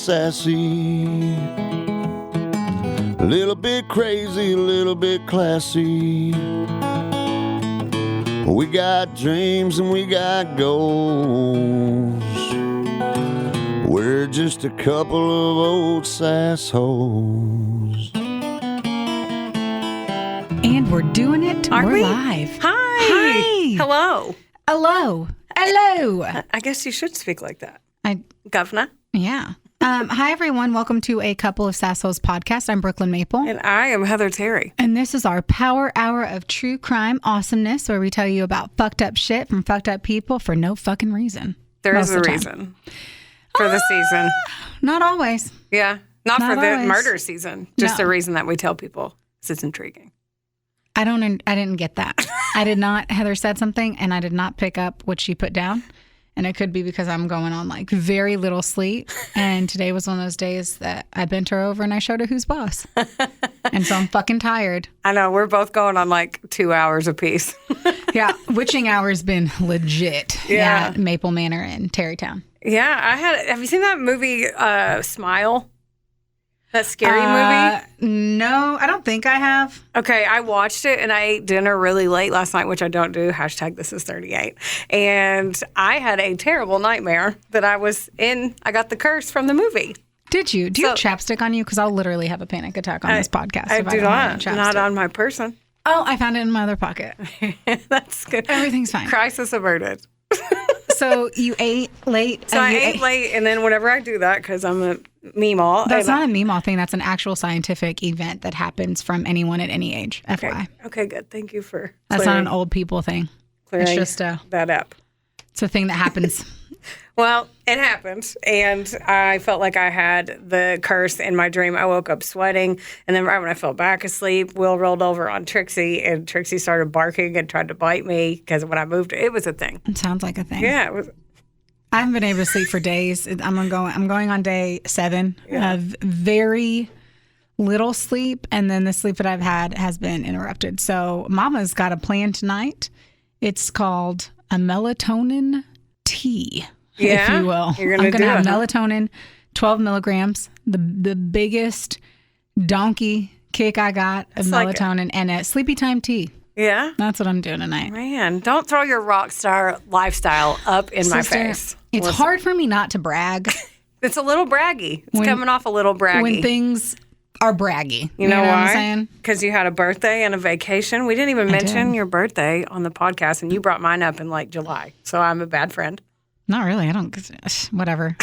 sassy, a little bit crazy, a little bit classy. We got dreams and we got goals. We're just a couple of old sassholes. And we're doing it. We're live. Hi. Hello. Hello. Hello. I guess you should speak like that. Governor. Yeah. Hi, everyone. Welcome to a Couple of Sassholes podcast. I'm Brooklyn Maple. And I am Heather Terry. And this is our power hour of true crime awesomeness, where we tell you about fucked up shit from fucked up people for no fucking reason. There is a reason for the season. Not always. Yeah. Not for always. the murder season. Just a reason that we tell people it's intriguing. I didn't get that. I did not. Heather said something and I did not pick up what she put down. And it could be because I'm going on like very little sleep. And today was one of those days that I bent her over and I showed her who's boss. And so I'm fucking tired. I know. We're both going on like 2 hours apiece. Yeah. Witching hour's been legit at Maple Manor in Terrytown. Yeah. Have you seen that movie, Smile? That scary movie? No, I don't think I have. Okay, I watched it and I ate dinner really late last night, which I don't do. Hashtag this is 38. And I had a terrible nightmare that I was in. I got the curse from the movie. Did you? Do you have chapstick on you? Because I'll literally have a panic attack on this podcast. I do not. Not on my person. Oh, I found it in my other pocket. That's good. Everything's fine. Crisis averted. So you ate late. So I ate late, and then whenever I do that, because I'm a meemaw. That's not a meemaw thing. That's an actual scientific event that happens from anyone at any age. FYI. Okay, good. Thank you for That's not an old people thing. It's just that up. It's a thing that happens. Well, it happened, and I felt like I had the curse in my dream. I woke up sweating, and then right when I fell back asleep, Will rolled over on Trixie, and Trixie started barking and tried to bite me because when I moved, it was a thing. It sounds like a thing. Yeah, it was. I haven't been able to sleep for days. I'm going on day 7 of very little sleep, and then the sleep that I've had has been interrupted. So Mama's got a plan tonight. It's called a melatonin tea. If you will. I'm going to have melatonin, 12 milligrams, the biggest donkey kick I got of melatonin, and a sleepy time tea. Yeah? That's what I'm doing tonight. Man, don't throw your rock star lifestyle up in my face. It's hard for me not to brag. It's a little braggy. It's coming off a little braggy. When things are braggy. You know what why? I'm saying? Because you had a birthday and a vacation. We didn't even mention your birthday on the podcast, and you brought mine up in like July. So I'm a bad friend. Not really. I don't. Whatever.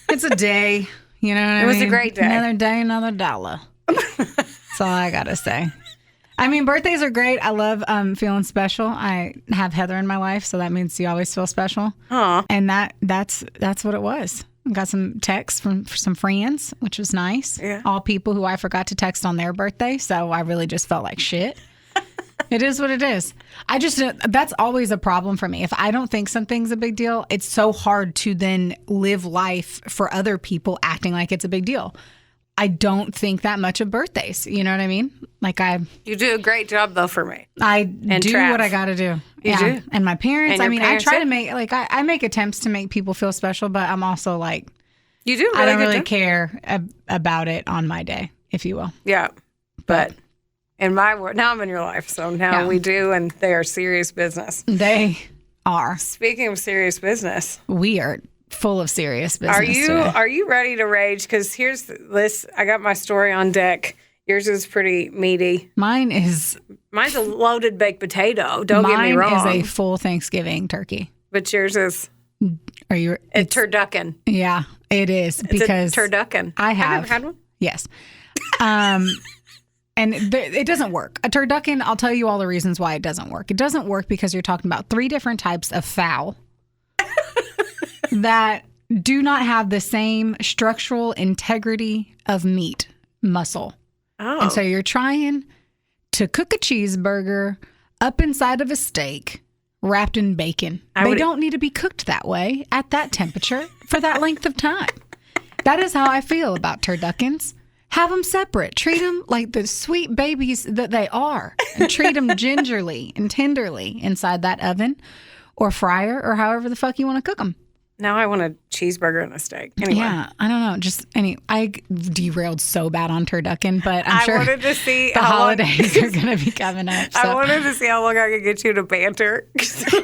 It's a day. You know what I mean? It was a great day. Another day, another dollar. That's all I gotta say. I mean, birthdays are great. I love feeling special. I have Heather in my life, so that means you always feel special. Aww. And that's what it was. I got some texts from some friends, which was nice. Yeah. All people who I forgot to text on their birthday, so I really just felt like shit. It is what it is. That's always a problem for me. If I don't think something's a big deal, it's so hard to then live life for other people acting like it's a big deal. I don't think that much of birthdays. You know what I mean? You do a great job though for me. I do what I got to do. You do? And my parents. And I try to make I make attempts to make people feel special, but I'm also like, you do. I don't really care about it on my day, if you will. Yeah, but in my world, now I'm in your life, so now we do, and they are serious business. They are. Speaking of serious business, we are full of serious business. Are you ready to rage? Because here's this. I got my story on deck. Yours is pretty meaty. Mine's a loaded baked potato. Don't get me wrong. Mine is a full Thanksgiving turkey. But yours is. It's turducken. Yeah, it is because it's a turducken. I've never had one. Yes. And it doesn't work. A turducken, I'll tell you all the reasons why it doesn't work. It doesn't work because you're talking about 3 different types of fowl that do not have the same structural integrity of meat, muscle. Oh. And so you're trying to cook a cheeseburger up inside of a steak wrapped in bacon. They don't need to be cooked that way at that temperature for that length of time. That is how I feel about turduckens. Have them separate. Treat them like the sweet babies that they are. And treat them gingerly and tenderly inside that oven or fryer or however the fuck you want to cook them. Now I want a cheeseburger and a steak. Anyway. Yeah, I don't know. I derailed so bad on turducken, but I'm sure I wanted to see the how holidays are going to be coming up. So. I wanted to see how long I could get you to banter.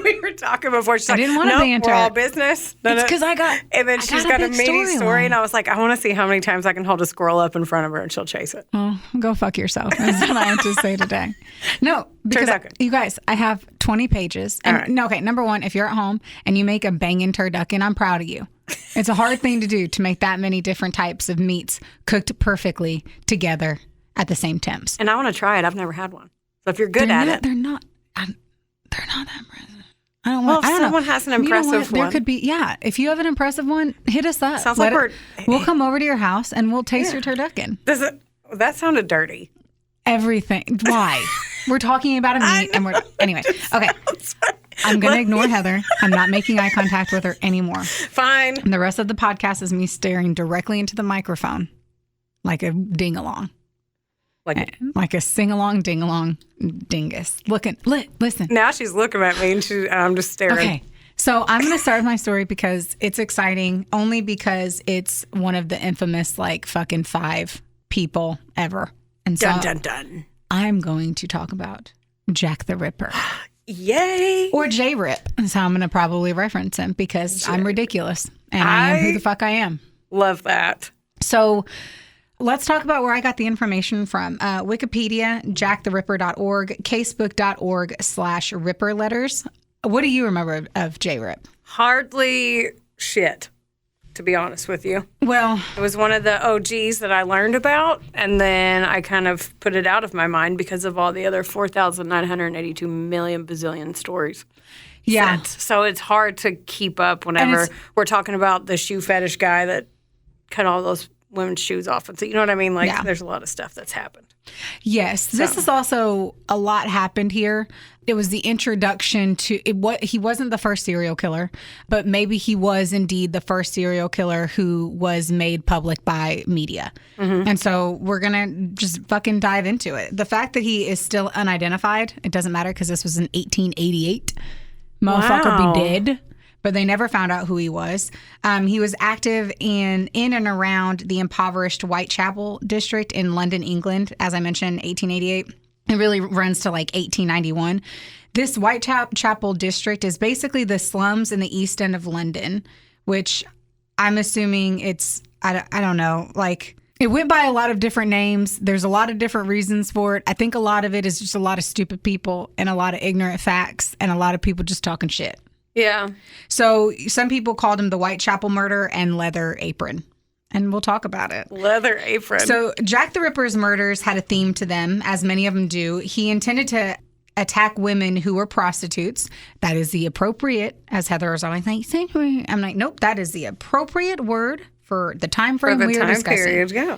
We were talking before. She's I like, didn't want to banter. We're all business. It's because I got. And then she's got a meaty story, and line. I was like, I want to see how many times I can hold a squirrel up in front of her and she'll chase it. Oh, go fuck yourself. That's what I have to say today. No, because you guys, I have 20 pages. And no, okay, number one, if you're at home and you make a banging turducken, I'm proud of you. It's a hard thing to do to make that many different types of meats cooked perfectly together at the same temps. And I want to try it. I've never had one. So if you're good at it. They're not that impressive. I don't Well, want. if someone has an impressive one. There could be, yeah. If you have an impressive one, hit us up. Sounds like we'll come over to your house and we'll taste your turducken. That sounded dirty. Everything. Why? We're talking about a meat and anyway. Okay. I'm going to ignore Heather. I'm not making eye contact with her anymore. Fine. And the rest of the podcast is me staring directly into the microphone like a ding-along. Like a sing-along, ding-along dingus. Listen. Now she's looking at me and I'm just staring. Okay. So I'm going to start with my story because it's exciting, only because it's one of the infamous, fucking 5 people ever. And so dun, dun, dun. I'm going to talk about Jack the Ripper. Yay. Or J-Rip. That's how I'm going to probably reference him because I'm ridiculous. And I am who the fuck I am. Love that. So let's talk about where I got the information from. Wikipedia, jacktheripper.org, casebook.org/Ripper letters. What do you remember of J-Rip? Hardly shit, to be honest with you. Well, it was one of the OGs that I learned about, and then I kind of put it out of my mind because of all the other 4,982 million bazillion stories. Yeah. Since. So it's hard to keep up whenever we're talking about the shoe fetish guy that cut all those women's shoes off. And so, you know what I mean? There's a lot of stuff that's happened. Yes. This is also a lot happened here. It was the introduction to it. He wasn't the first serial killer, but maybe he was indeed the first serial killer who was made public by media. Mm-hmm. And so we're going to just fucking dive into it. The fact that he is still unidentified, it doesn't matter because this was in 1888. Motherfucker be dead. But they never found out who he was. He was active in and around the impoverished Whitechapel district in London, England, as I mentioned, 1888. It really runs to 1891. This Whitechapel district is basically the slums in the East End of London, which I'm assuming it's, I don't know, it went by a lot of different names. There's a lot of different reasons for it. I think a lot of it is just a lot of stupid people and a lot of ignorant facts and a lot of people just talking shit. Yeah. So some people called him the Whitechapel murder and leather apron. And we'll talk about it. Leather apron. So Jack the Ripper's murders had a theme to them, as many of them do. He intended to attack women who were prostitutes. That is the appropriate, as Heather was always like, I'm like, nope, that is the appropriate word for the time frame we are discussing. Period, yeah.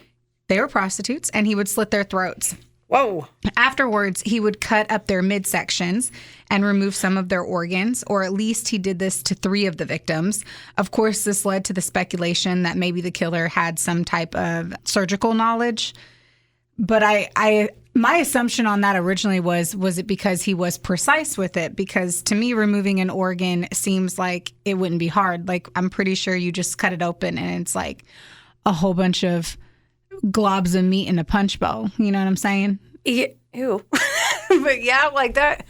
They were prostitutes, and he would slit their throats. Whoa. Afterwards, he would cut up their midsections and remove some of their organs, or at least he did this to 3 of the victims. Of course, this led to the speculation that maybe the killer had some type of surgical knowledge. But my assumption on that originally was it because he was precise with it? Because to me, removing an organ seems like it wouldn't be hard. I'm pretty sure you just cut it open and it's like a whole bunch of globs of meat in a punch bowl. You know what I'm saying? Yeah, ew. But yeah, that.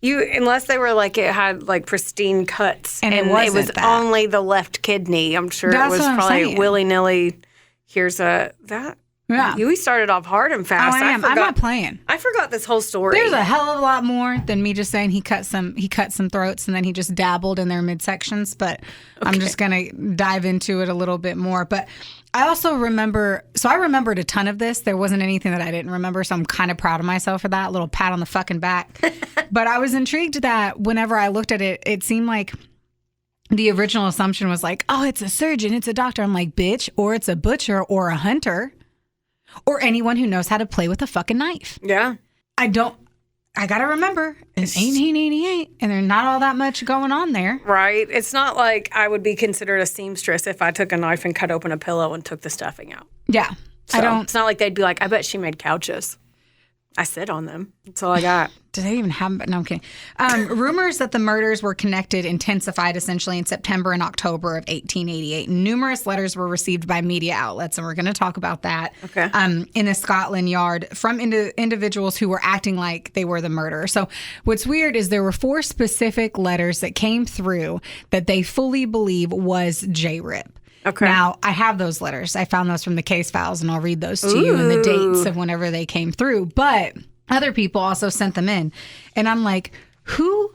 Unless they were it had pristine cuts, and it was only the left kidney. I'm sure it was probably willy nilly. Here's that. Yeah, we started off hard and fast. Oh, I am. I'm not playing. I forgot this whole story. There's a hell of a lot more than me just saying he cut some throats and then he just dabbled in their midsections. But okay. I'm just gonna dive into it a little bit more. But I also remembered a ton of this. There wasn't anything that I didn't remember, so I'm kind of proud of myself for that. A little pat on the fucking back. But I was intrigued that whenever I looked at it, it seemed like the original assumption was oh, it's a surgeon, it's a doctor. I'm like, bitch, or it's a butcher or a hunter or anyone who knows how to play with a fucking knife. Yeah. I got to remember, it's 1888, and there's not all that much going on there. Right. It's not like I would be considered a seamstress if I took a knife and cut open a pillow and took the stuffing out. Yeah. So it's not like they'd be like, I bet she made couches. I sit on them. That's all I got. Do they even have? No, I'm kidding. Rumors that the murders were connected intensified essentially in September and October of 1888. Numerous letters were received by media outlets, and we're going to talk about that. Okay. In the Scotland Yard from individuals who were acting like they were the murderer. So what's weird is there were 4 specific letters that came through that they fully believe was J-Rip. Okay. Now, I have those letters. I found those from the case files, and I'll read those to you and the dates of whenever they came through. But other people also sent them in. And I'm like, who?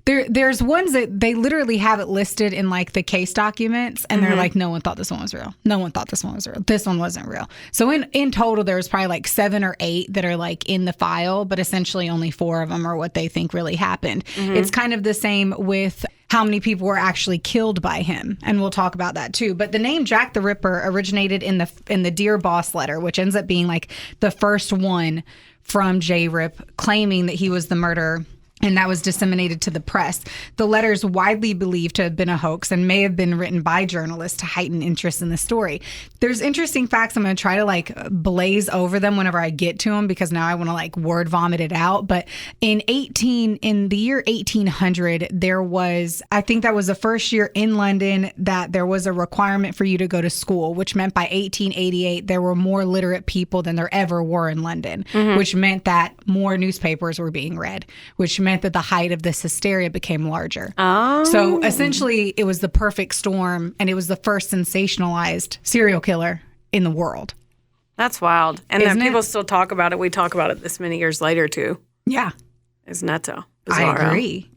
There's ones that they literally have it listed in like the case documents, and they're like, no one thought this one was real. No one thought this one was real. This one wasn't real. So in total, there's probably like 7 or 8 that are like in the file, but essentially only 4 of them are what they think really happened. It's kind of the same with how many people were actually killed by him, and we'll talk about that too. But the name Jack the Ripper originated in the Dear Boss letter, which ends up being like the first one from J-Rip claiming that he was the murderer. And that was disseminated to the press. The letter is widely believed to have been a hoax and may have been written by journalists to heighten interest in the story. There's interesting facts. I'm going to try to like blaze over them whenever I get to them, because now I want to like word vomit it out. But in the year 1800, there was, I think that was the first year in London that there was a requirement for you to go to school, which meant by 1888, there were more literate people than there ever were in London, which meant that more newspapers were being read, which meant that the height of this hysteria became larger. Oh. So essentially, it was the perfect storm, and it was the first sensationalized serial killer in the world. That's wild. And Isn't then people it? still talk about it. We talk about it this many years later, too. Yeah. It's nutso. I Bizarro. agree.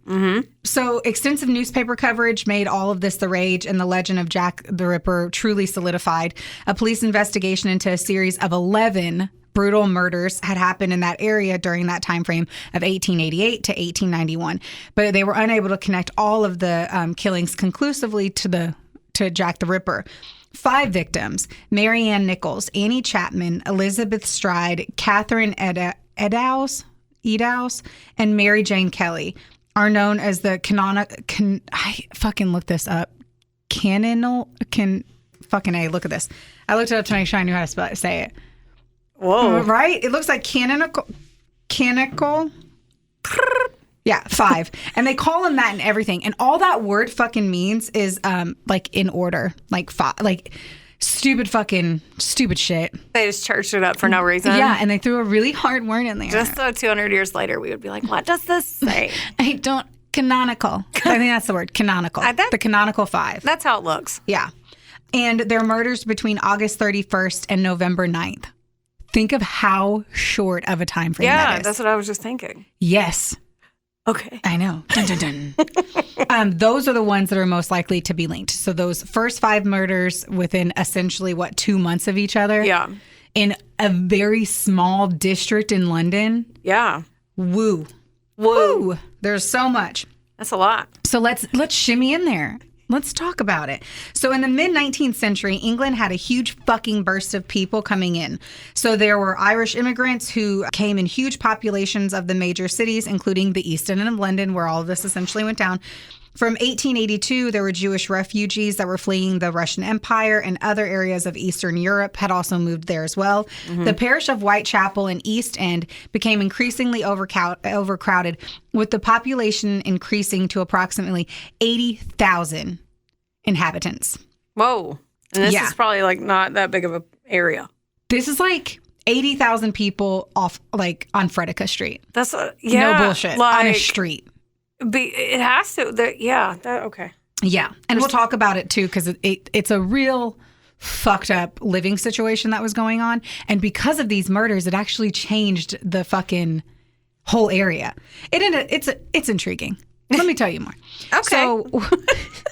So extensive newspaper coverage made all of this the rage, and the legend of Jack the Ripper truly solidified. A police investigation into a series of 11 brutal murders had happened in that area during that time frame of 1888 to 1891, but they were unable to connect all of the killings conclusively to Jack the Ripper. 5 victims: Mary Ann Nichols, Annie Chapman, Elizabeth Stride, Catherine Eddowes, and Mary Jane Kelly, are known as the canonical. I fucking looked this up. Fucking A. Look at this. I looked it up to make sure I knew how to say it. Whoa. Right? It looks like canonical. Yeah, 5. And they call them that in everything. And all that word fucking means is like in order. Like stupid shit. They just churched it up for no reason. Yeah, and they threw a really hard word in there. Just so 200 years later, we would be like, what does this say? Canonical. I think that's the word. Canonical. The canonical 5. That's how it looks. Yeah. And their murders between August 31st and November 9th. Think of how short of a time frame that is. That's what I was just thinking. Yes. Okay. I know. Dun, dun, dun. Those are the ones that are most likely to be linked. So those first 5 murders within essentially, 2 months of each other? Yeah. In a very small district in London? Yeah. Woo. There's so much. That's a lot. So let's shimmy in there. Let's talk about it. So in the mid-19th century, England had a huge fucking burst of people coming in. So there were Irish immigrants who came in huge populations of the major cities, including the East End of London, where all of this essentially went down. From 1882, there were Jewish refugees that were fleeing the Russian Empire, and other areas of Eastern Europe had also moved there as well. The parish of Whitechapel in East End became increasingly overcrowded, with the population increasing to approximately 80,000 inhabitants. Whoa. And this Yeah. is probably like not that big of an area. This is like 80,000 people off like on Fredeca Street. That's No bullshit. On a street. It has to. Okay. Yeah. And we'll talk about it too, because it's a real fucked up living situation that was going on. And because of these murders, it actually changed the fucking whole area. It's intriguing. Let me tell you more. Okay. So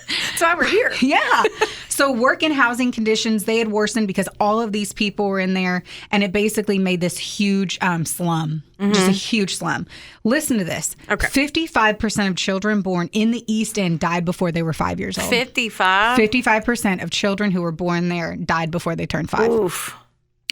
That's why we're here. yeah. So work and housing conditions, they had worsened because all of these people were in there, and it basically made this huge slum, just a huge slum. Listen to this. Okay. 55% of children born in the East End died before they were 5 years old. 55? 55% of children who were born there died before they turned 5. Oof.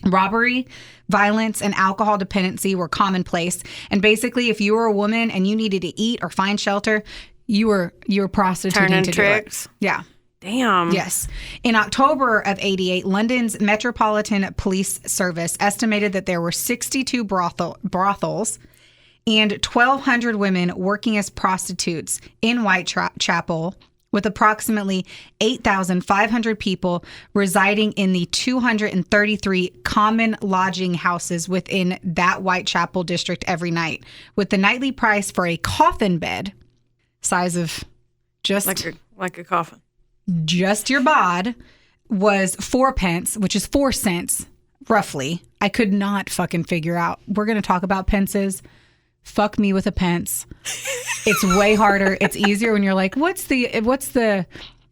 Robbery, violence, and alcohol dependency were commonplace. And basically, if you were a woman and you needed to eat or find shelter, you were prostituting Turning to tricks. do it. Yeah. Damn. Yes. In October of 88, London's Metropolitan Police Service estimated that there were 62 brothels and 1,200 women working as prostitutes in Whitechapel, with approximately 8,500 people residing in the 233 common lodging houses within that Whitechapel district every night, with the nightly price for a coffin bed, size of just like a coffin, just your bod, was 4 pence, which is 4 cents, roughly. I could not fucking figure out. We're going to talk about pences. Fuck me with a pence. It's way harder. It's easier when you're like, what's the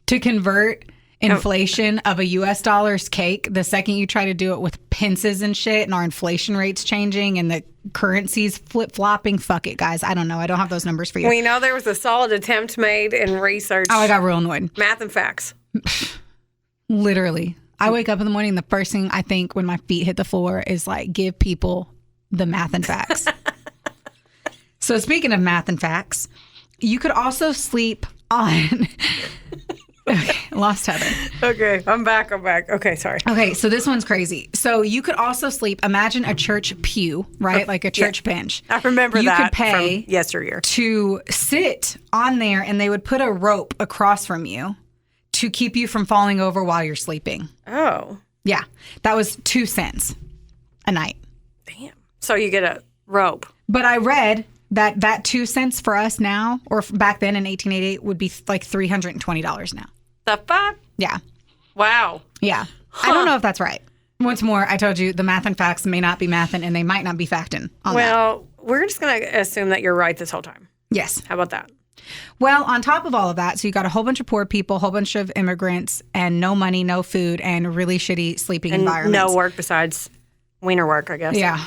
to convert inflation of a US dollar's cake? The second you try to do it with pences and shit, and our inflation rates changing and the currencies flip-flopping, fuck it, guys. I don't know. I don't have those numbers for you. We know there was a solid attempt made in research. Oh, I got real annoyed. Math and facts. Literally. I wake up in the morning, the first thing I think when my feet hit the floor is like, give people the math and facts. So speaking of math and facts, you could also sleep on... Okay, lost Heather. Okay, I'm back. Okay, sorry. Okay, so this one's crazy. So you could also sleep, imagine a church pew, right? Like a church bench. I remember you that could pay from yesteryear. To sit on there, and they would put a rope across from you to keep you from falling over while you're sleeping. Oh. Yeah, that was 2 cents a night. Damn. So you get a rope. But I read that 2 cents for us now, or back then in 1888, would be like $320 now. The fuck? Yeah. Wow. Yeah. Huh. I don't know if that's right. Once more, I told you the math and facts may not be mathin', and they might not be factin' on that. Well, we're just going to assume that you're right this whole time. Yes. How about that? Well, on top of all of that, so you got a whole bunch of poor people, a whole bunch of immigrants, and no money, no food, and really shitty sleeping environments. No work besides wiener work, I guess. Yeah.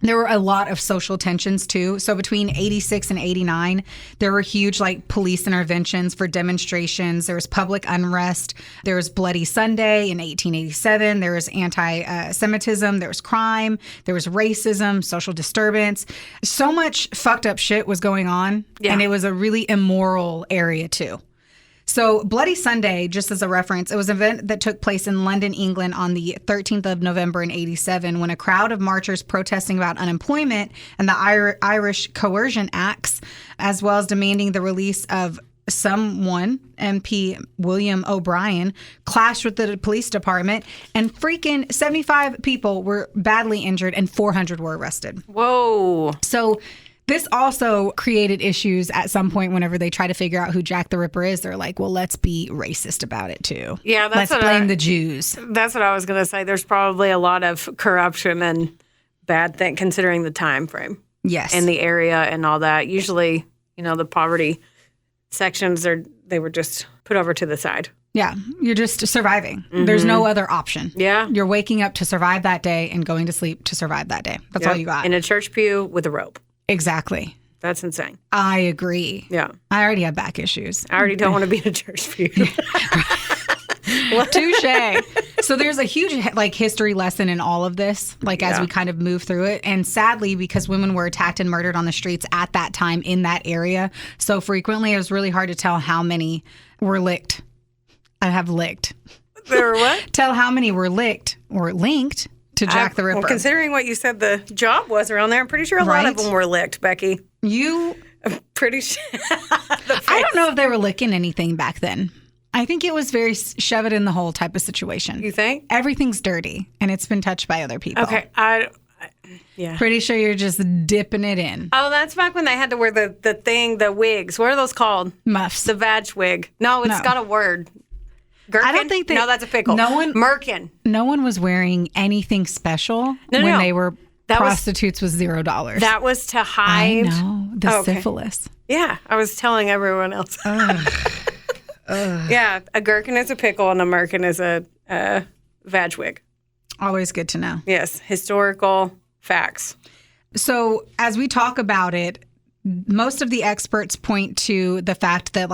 There were a lot of social tensions, too. So between 86 and 89, there were huge, like, police interventions for demonstrations. There was public unrest. There was Bloody Sunday in 1887. There was anti-Semitism. There was crime. There was racism, social disturbance. So much fucked up shit was going on. Yeah. And it was a really immoral area, too. So Bloody Sunday, just as a reference, it was an event that took place in London, England on the 13th of November in 87 when a crowd of marchers protesting about unemployment and the Irish Coercion Acts, as well as demanding the release of someone, MP William O'Brien, clashed with the police department, and freaking 75 people were badly injured and 400 were arrested. Whoa. So this also created issues at some point whenever they try to figure out who Jack the Ripper is. They're like, well, let's be racist about it, too. Yeah, let's blame the Jews. That's what I was going to say. There's probably a lot of corruption and bad thing considering the time frame. Yes. And the area and all that. Usually, the poverty sections, they were just put over to the side. Yeah, you're just surviving. Mm-hmm. There's no other option. Yeah. You're waking up to survive that day and going to sleep to survive that day. That's all you got. In a church pew with a rope. Exactly. That's insane. I agree. Yeah. I already have back issues. I already don't want to be in a church pew. Touche. So there's a huge history lesson in all of this, as we kind of move through it. And sadly, because women were attacked and murdered on the streets at that time in that area so frequently, it was really hard to tell how many were licked. I have licked. They were what? Tell how many were licked or linked to Jack the Ripper. Well, considering what you said the job was around there, I'm pretty sure a lot of them were licked, Becky. I'm pretty sure. I don't know if they were licking anything back then. I think it was very shove it in the hole type of situation. You think? Everything's dirty and it's been touched by other people. Okay. Yeah. Pretty sure you're just dipping it in. Oh, that's back when they had to wear the wigs. What are those called? Muffs. The vag wig. No, it's got a word. Gherkin? I don't think No, that's a pickle. Merkin. No one was wearing anything special when they were prostitutes with $0. That was to hide. I know. The syphilis. Yeah. I was telling everyone else. Yeah. A gherkin is a pickle and a merkin is a vag wig. Always good to know. Yes. Historical facts. So as we talk about it, most of the experts point to the fact that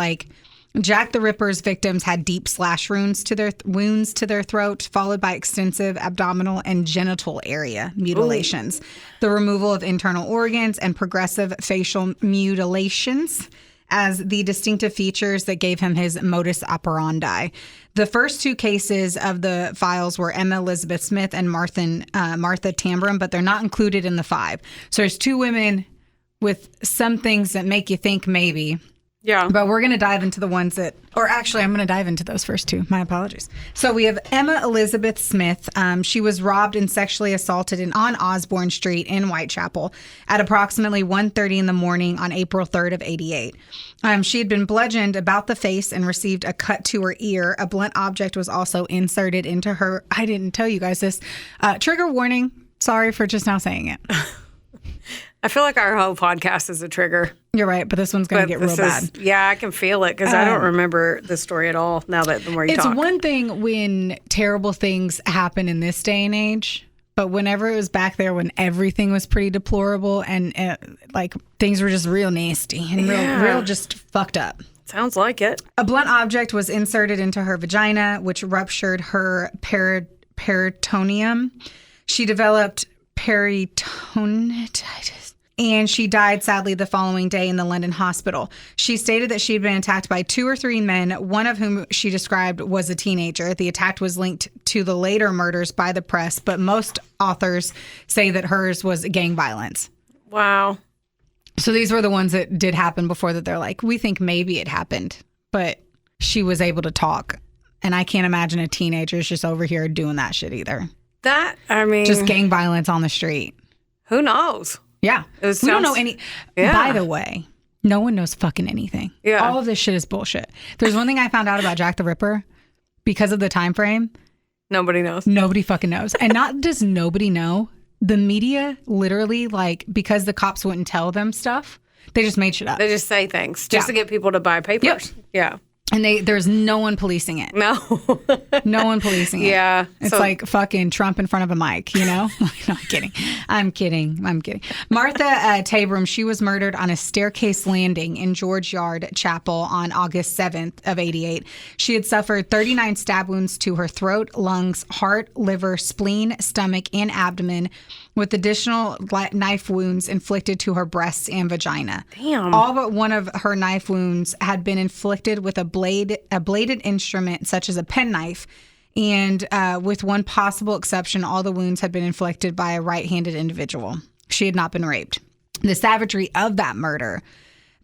Jack the Ripper's victims had deep slash wounds to their throat, followed by extensive abdominal and genital area mutilations, the removal of internal organs, and progressive facial mutilations, as the distinctive features that gave him his modus operandi. The first 2 cases of the files were Emma Elizabeth Smith and Martha Tambram, but they're not included in the 5. So there's 2 women with some things that make you think maybe. Yeah. But we're going to dive into the ones that, or actually, I'm going to dive into those first 2. My apologies. So we have Emma Elizabeth Smith. She was robbed and sexually assaulted on Osborne Street in Whitechapel at approximately 1:30 in the morning on April 3rd of 88. She had been bludgeoned about the face and received a cut to her ear. A blunt object was also inserted into her. I didn't tell you guys this. Trigger warning. Sorry for just now saying it. I feel like our whole podcast is a trigger. You're right, but this one's going to get real bad. Yeah, I can feel it because I don't remember the story at all now that the more you talk. It's one thing when terrible things happen in this day and age, but whenever it was back there when everything was pretty deplorable and like things were just real nasty and real just fucked up. Sounds like it. A blunt object was inserted into her vagina, which ruptured her peritoneum. She developed peritonitis. And she died, sadly, the following day in the London hospital. She stated that she had been attacked by 2 or 3 men, one of whom she described was a teenager. The attack was linked to the later murders by the press, but most authors say that hers was gang violence. Wow. So these were the ones that did happen before that they're like, we think maybe it happened, but she was able to talk. And I can't imagine a teenager's just over here doing that shit either. Just gang violence on the street. Who knows? Yeah. We don't know any. Yeah. By the way, no one knows fucking anything. Yeah. All of this shit is bullshit. There's one thing I found out about Jack the Ripper because of the time frame. Nobody knows. Nobody fucking knows. And not does nobody know. The media literally, like, because the cops wouldn't tell them stuff, they just made shit up. They just say things just to get people to buy papers. Yep. Yeah. And there's no one policing it. No. No one policing it. Yeah. It's like fucking Trump in front of a mic, you know? No, I'm kidding. Martha Tabram, she was murdered on a staircase landing in George Yard Chapel on August 7th of 88. She had suffered 39 stab wounds to her throat, lungs, heart, liver, spleen, stomach, and abdomen, with additional knife wounds inflicted to her breasts and vagina. Damn. All but one of her knife wounds had been inflicted with a bladed instrument such as a penknife, and with one possible exception, all the wounds had been inflicted by a right-handed individual. She had not been raped. The savagery of that murder,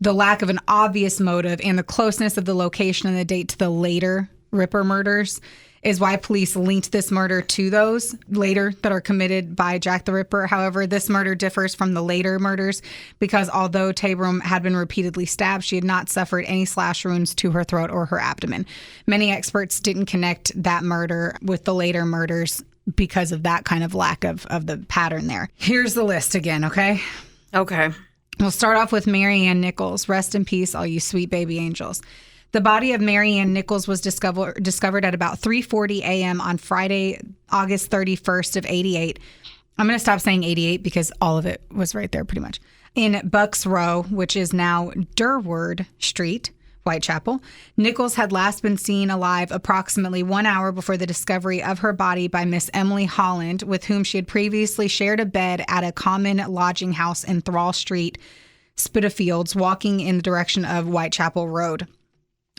the lack of an obvious motive, and the closeness of the location and the date to the later Ripper murders is why police linked this murder to those later that are committed by Jack the Ripper. However, this murder differs from the later murders because although Tabram had been repeatedly stabbed, she had not suffered any slash wounds to her throat or her abdomen. Many experts didn't connect that murder with the later murders because of that kind of lack of the pattern there. Here's the list again, okay? Okay. We'll start off with Mary Ann Nichols. Rest in peace, all you sweet baby angels. The body of Mary Ann Nichols was discovered at about 3:40 a.m. on Friday, August 31st of 88. I'm going to stop saying 88 because all of it was right there pretty much. In Bucks Row, which is now Durward Street, Whitechapel. Nichols had last been seen alive approximately 1 hour before the discovery of her body by Miss Emily Holland, with whom she had previously shared a bed at a common lodging house in Thrall Street, Spitalfields, walking in the direction of Whitechapel Road.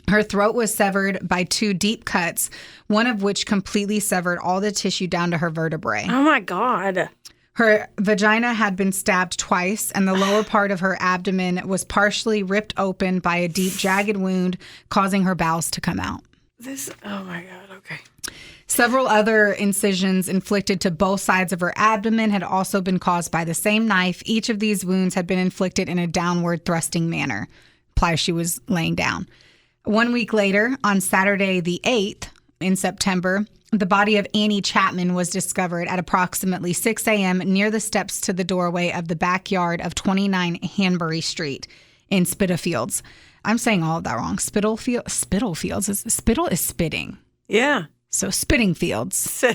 Her throat was severed by 2 deep cuts, one of which completely severed all the tissue down to her vertebrae. Oh, my God. Her vagina had been stabbed twice, and the lower part of her abdomen was partially ripped open by a deep, jagged wound, causing her bowels to come out. Oh, my God. Okay. Several other incisions inflicted to both sides of her abdomen had also been caused by the same knife. Each of these wounds had been inflicted in a downward thrusting manner. Implies she was laying down. 1 week later, on Saturday the 8th in September, the body of Annie Chapman was discovered at approximately 6 a.m. near the steps to the doorway of the backyard of 29 Hanbury Street in Spitalfields. I'm saying all of that wrong. Spitalfields. Spittle is spitting. Yeah. So spitting fields.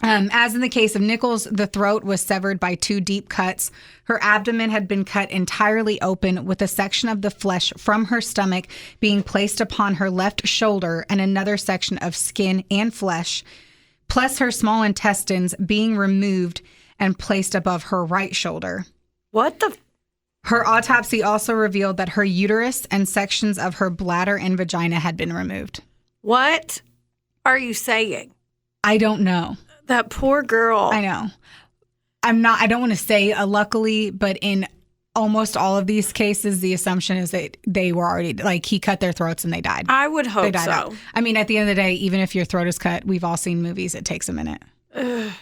As in the case of Nichols, the throat was severed by 2 deep cuts. Her abdomen had been cut entirely open, with a section of the flesh from her stomach being placed upon her left shoulder and another section of skin and flesh, plus her small intestines being removed and placed above her right shoulder. What the? Her autopsy also revealed that her uterus and sections of her bladder and vagina had been removed. What are you saying? I don't know. That poor girl. I know. I don't want to say luckily, but in almost all of these cases, the assumption is that they were already, like, he cut their throats and they died. I would hope so. Out. I mean, at the end of the day, even if your throat is cut, we've all seen movies, it takes a minute. Ugh.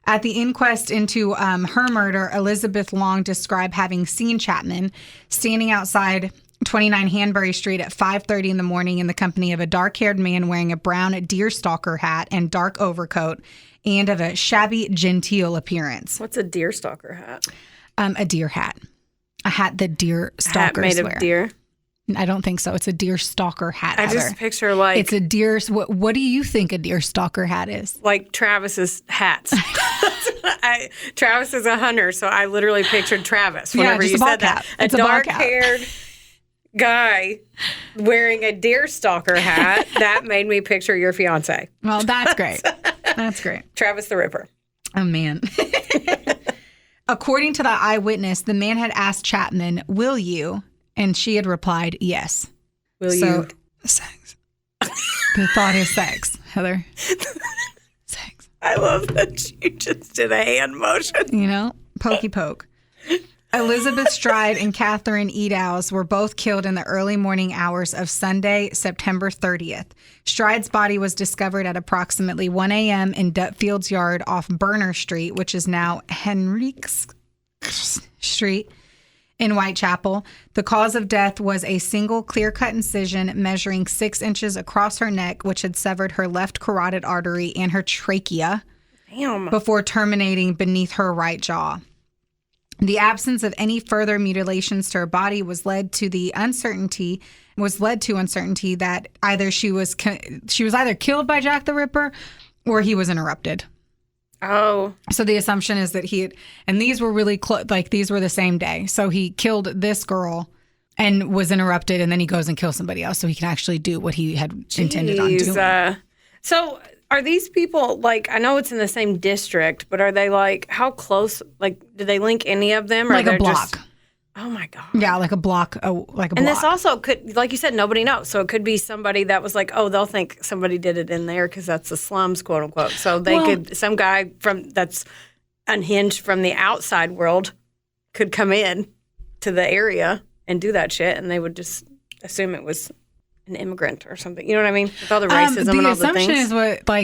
At the inquest into her murder, Elizabeth Long described having seen Chapman standing outside 29 Hanbury Street at 5:30 in the morning in the company of a dark-haired man wearing a brown deerstalker hat and dark overcoat and of a shabby, genteel appearance. What's a deerstalker hat? A deer hat. A hat that deer stalkers hat made wear. Of deer? I don't think so. It's a deer stalker hat. I just picture like... It's a deer... What do you think a deer stalker hat is? Like Travis's hats. Travis is a hunter, so I literally pictured Travis whenever you said that. It's a dark-haired guy wearing a deer stalker hat. That made me picture your fiance. Well, that's great. That's great. Travis the Ripper. Oh, man. According to the eyewitness, the man had asked Chapman, "Will you?" And she had replied, "Yes." Will you? Sex. The thought is sex, Heather. Sex. I love that you just did a hand motion. You know, pokey poke. Elizabeth Stride and Catherine Eddowes were both killed in the early morning hours of Sunday, September 30th. Stride's body was discovered at approximately 1 a.m. in Dutfield's yard off Burner Street, which is now Henriques Street in Whitechapel. The cause of death was a single clear-cut incision measuring 6 inches across her neck, which had severed her left carotid artery and her trachea before terminating beneath her right jaw. The absence of any further mutilations to her body was led to uncertainty that either she was either killed by Jack the Ripper or he was interrupted. Oh. So the assumption is that and these were really close, like these were the same day. So he killed this girl and was interrupted, and then he goes and kills somebody else so he can actually do what he had intended on doing. So are these people, like, I know it's in the same district, but are they like, how close, like, do they link any of them? Or like a block. Oh my God. Yeah, like a block. And this also could, like you said, nobody knows. So it could be somebody that was like, oh, they'll think somebody did it in there because that's the slums, quote unquote. So some guy that's unhinged from the outside world could come in to the area and do that shit, and they would just assume it was an immigrant or something. You know what I mean? With all the racism and all the things. The assumption is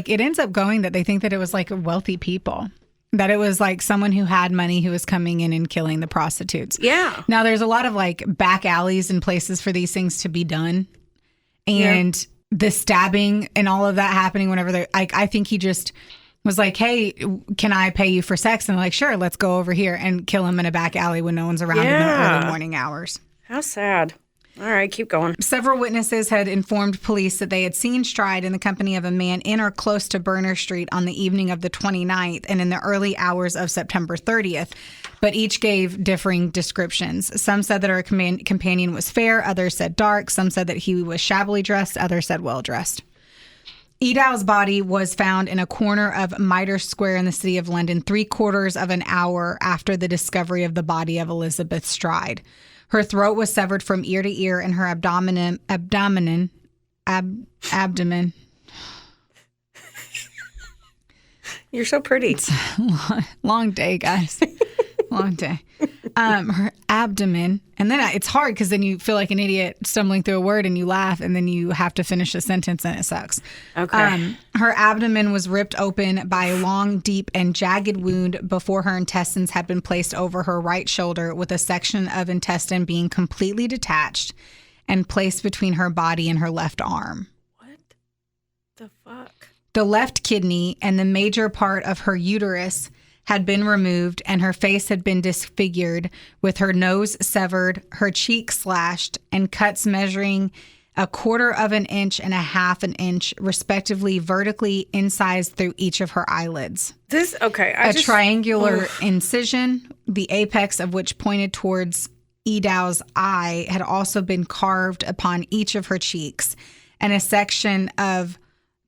it ends up going that they think that it was like wealthy people. That it was like someone who had money who was coming in and killing the prostitutes. Yeah. Now, there's a lot of like back alleys and places for these things to be done. And the stabbing and all of that happening whenever I think he just was like, "Hey, can I pay you for sex?" And like, "Sure, let's go over here," and kill him in a back alley when no one's around in the early morning hours. How sad. All right, keep going. Several witnesses had informed police that they had seen Stride in the company of a man in or close to Burner Street on the evening of the 29th and in the early hours of September 30th, but each gave differing descriptions. Some said that her companion was fair, others said dark, some said that he was shabbily dressed, others said well-dressed. Eddowes' body was found in a corner of Mitre Square in the city of London 3/4 of an hour after the discovery of the body of Elizabeth Stride. Her throat was severed from ear to ear, and her abdomen. You're so pretty. It's a long day, guys. Long day. Her abdomen, and then it's hard because then you feel like an idiot stumbling through a word, and you laugh, and then you have to finish a sentence, and it sucks. Okay. Her abdomen was ripped open by a long, deep, and jagged wound before her intestines had been placed over her right shoulder, with a section of intestine being completely detached and placed between her body and her left arm. What the fuck? The left kidney and the major part of her uterus had been removed, and her face had been disfigured, with her nose severed, her cheek slashed, and cuts measuring 1/4 of an inch and 1/2 an inch, respectively, vertically incised through each of her eyelids. A triangular incision, the apex of which pointed towards Eddowes' eye, had also been carved upon each of her cheeks, and a section of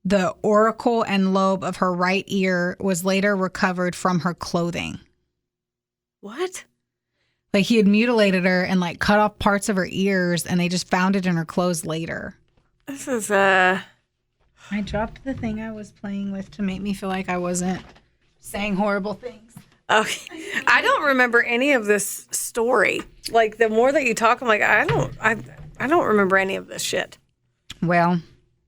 the auricle and lobe of her right ear was later recovered from her clothing. What? Like he had mutilated her and like cut off parts of her ears, and they just found it in her clothes later. This is I dropped the thing I was playing with to make me feel like I wasn't saying horrible things. Okay. I don't remember any of this story. Like the more that you talk, I'm like, I don't remember any of this shit. Well,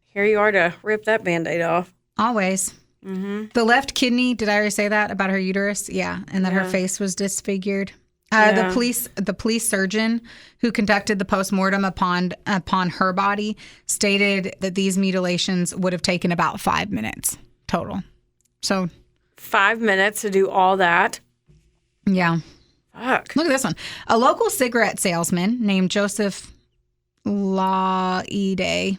here you are to rip that Band-Aid off. Always. Mm-hmm. The left kidney, did I already say that about her uterus? Yeah. And that her face was disfigured. The police surgeon who conducted the postmortem upon her body stated that these mutilations would have taken about 5 minutes total. So 5 minutes to do all that? Yeah. Fuck. Look at this one. A local cigarette salesman named Joseph Laide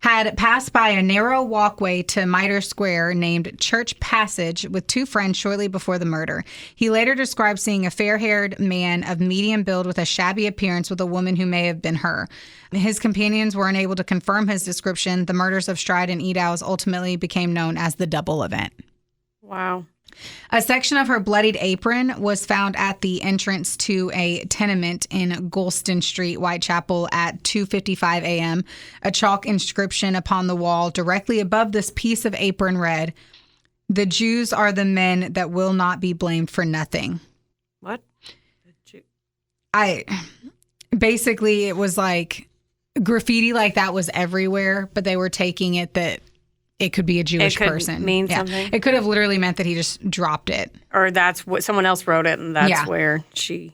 had passed by a narrow walkway to Mitre Square named Church Passage with two friends shortly before the murder. He later described seeing a fair-haired man of medium build with a shabby appearance with a woman who may have been her. His companions were unable to confirm his description. The murders of Stride and Eddowes ultimately became known as the double event. Wow. A section of her bloodied apron was found at the entrance to a tenement in Golston Street, Whitechapel at 2:55 a.m. A chalk inscription upon the wall directly above this piece of apron read, "The Jews are the men that will not be blamed for nothing." What? Basically, it was like graffiti like that was everywhere, but they were taking it that it could be a Jewish person. Mean something. It could have literally meant that he just dropped it. Or that's what someone else wrote it, and that's where he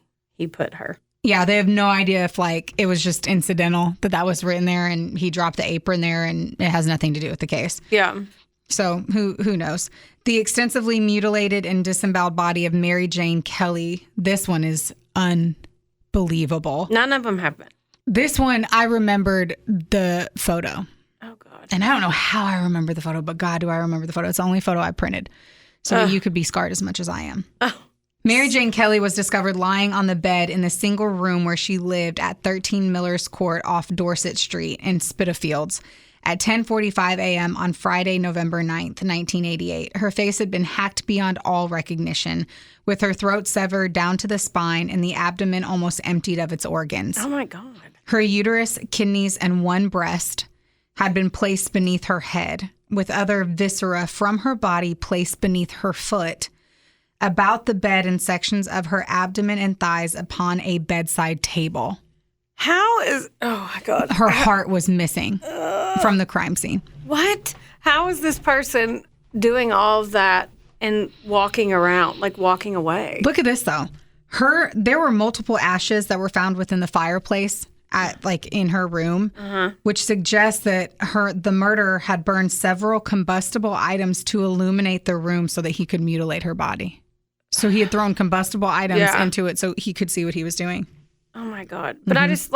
put her. Yeah, they have no idea if like it was just incidental that was written there and he dropped the apron there and it has nothing to do with the case. Yeah. So who knows? The extensively mutilated and disemboweled body of Mary Jane Kelly. This one is unbelievable. None of them have been. This one, I remembered the photo. Oh, God. And I don't know how I remember the photo, but God, do I remember the photo. It's the only photo I printed so that you could be scarred as much as I am. Mary Jane Kelly was discovered lying on the bed in the single room where she lived at 13 Miller's Court off Dorset Street in Spitalfields at 10:45 a.m. on Friday, November 9th, 1988. Her face had been hacked beyond all recognition, with her throat severed down to the spine and the abdomen almost emptied of its organs. Oh, my God. Her uterus, kidneys, and one breast had been placed beneath her head, with other viscera from her body placed beneath her foot, about the bed and sections of her abdomen and thighs upon a bedside table. Oh my God. Her heart was missing from the crime scene. What? How is this person doing all of that and walking around, like walking away? Look at this though. There were multiple ashes that were found within the fireplace in her room, which suggests that the murderer had burned several combustible items to illuminate the room so that he could mutilate her body. So he had thrown combustible items into it so he could see what he was doing. Oh my God. But I just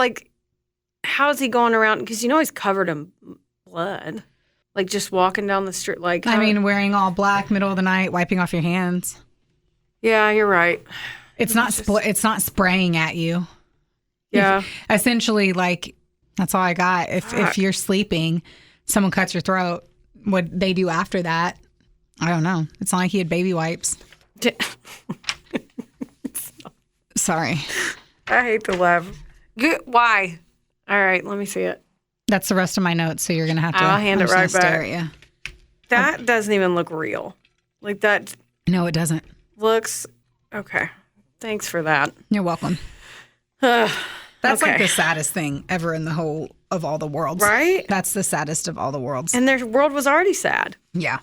how is he going around? Because he's covered in blood. Like just walking down the street. Wearing all black, middle of the night, wiping off your hands. Yeah, you're right. It's not spraying at you. Yeah. Essentially, that's all I got. If you're sleeping, someone cuts your throat, what they do after that, I don't know. It's not like he had baby wipes. Sorry. I hate to laugh. Why? All right, let me see it. That's the rest of my notes, so you're going to have to. I'll hand it right back. Stare at you. That doesn't even look real. Like that. No, it doesn't. Looks okay. Thanks for that. You're welcome. That's like the saddest thing ever in the whole of all the worlds. Right? That's the saddest of all the worlds. And their world was already sad. Yeah.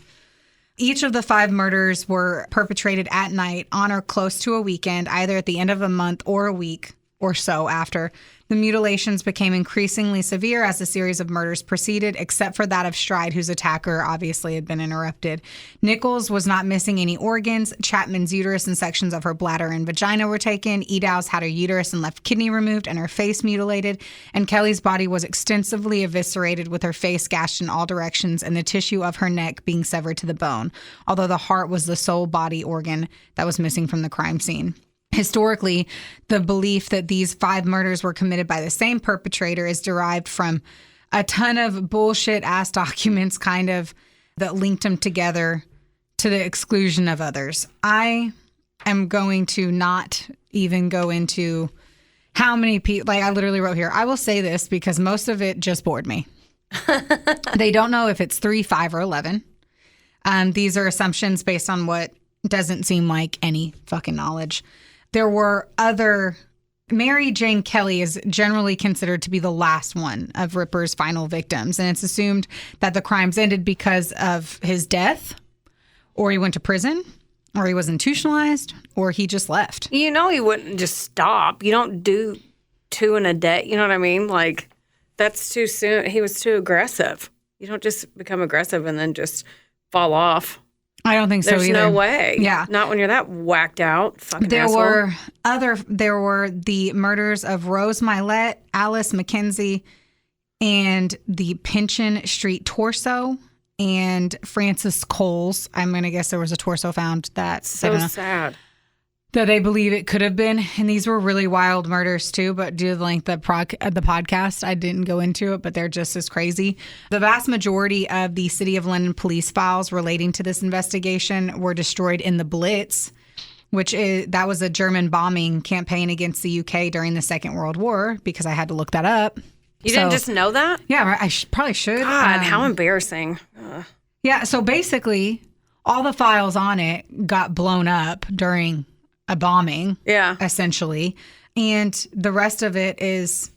Each of the 5 murders were perpetrated at night on or close to a weekend, either at the end of a month or a week or so after. The mutilations became increasingly severe as the series of murders proceeded, except for that of Stride, whose attacker obviously had been interrupted. Nichols was not missing any organs. Chapman's uterus and sections of her bladder and vagina were taken. Eddowes had her uterus and left kidney removed and her face mutilated. And Kelly's body was extensively eviscerated with her face gashed in all directions and the tissue of her neck being severed to the bone, although the heart was the sole body organ that was missing from the crime scene. Historically, the belief that these 5 murders were committed by the same perpetrator is derived from a ton of bullshit-ass documents that linked them together to the exclusion of others. I am going to not even go into how many people, like I literally wrote here, I will say this because most of it just bored me. They don't know if it's 3, 5, or 11. These are assumptions based on what doesn't seem like any fucking knowledge. There were other... Mary Jane Kelly is generally considered to be the last one of Ripper's final victims, and it's assumed that the crimes ended because of his death, or he went to prison, or he was institutionalized, or he just left. You know he wouldn't just stop. You don't do 2 in a day. You know what I mean? Like, that's too soon. He was too aggressive. You don't just become aggressive and then just fall off. I don't think so There's either. no way. Yeah. Not when you're that whacked out. Fucking There asshole. were the murders of Rose Mylett, Alice McKenzie, and the Pinchin Street torso, and Francis Coles. I'm going to guess there was a torso found that So sad. that they believe it could have been. And these were really wild murders too, but due to the length of the podcast, I didn't go into it, but they're just as crazy. The vast majority of the City of London police files relating to this investigation were destroyed in the Blitz, that was a German bombing campaign against the UK during the Second World War, because I had to look that up. You didn't just know that? Yeah, I probably should. God, how embarrassing. Yeah, so basically, all the files on it got blown up during a bombing, essentially. And the rest of it is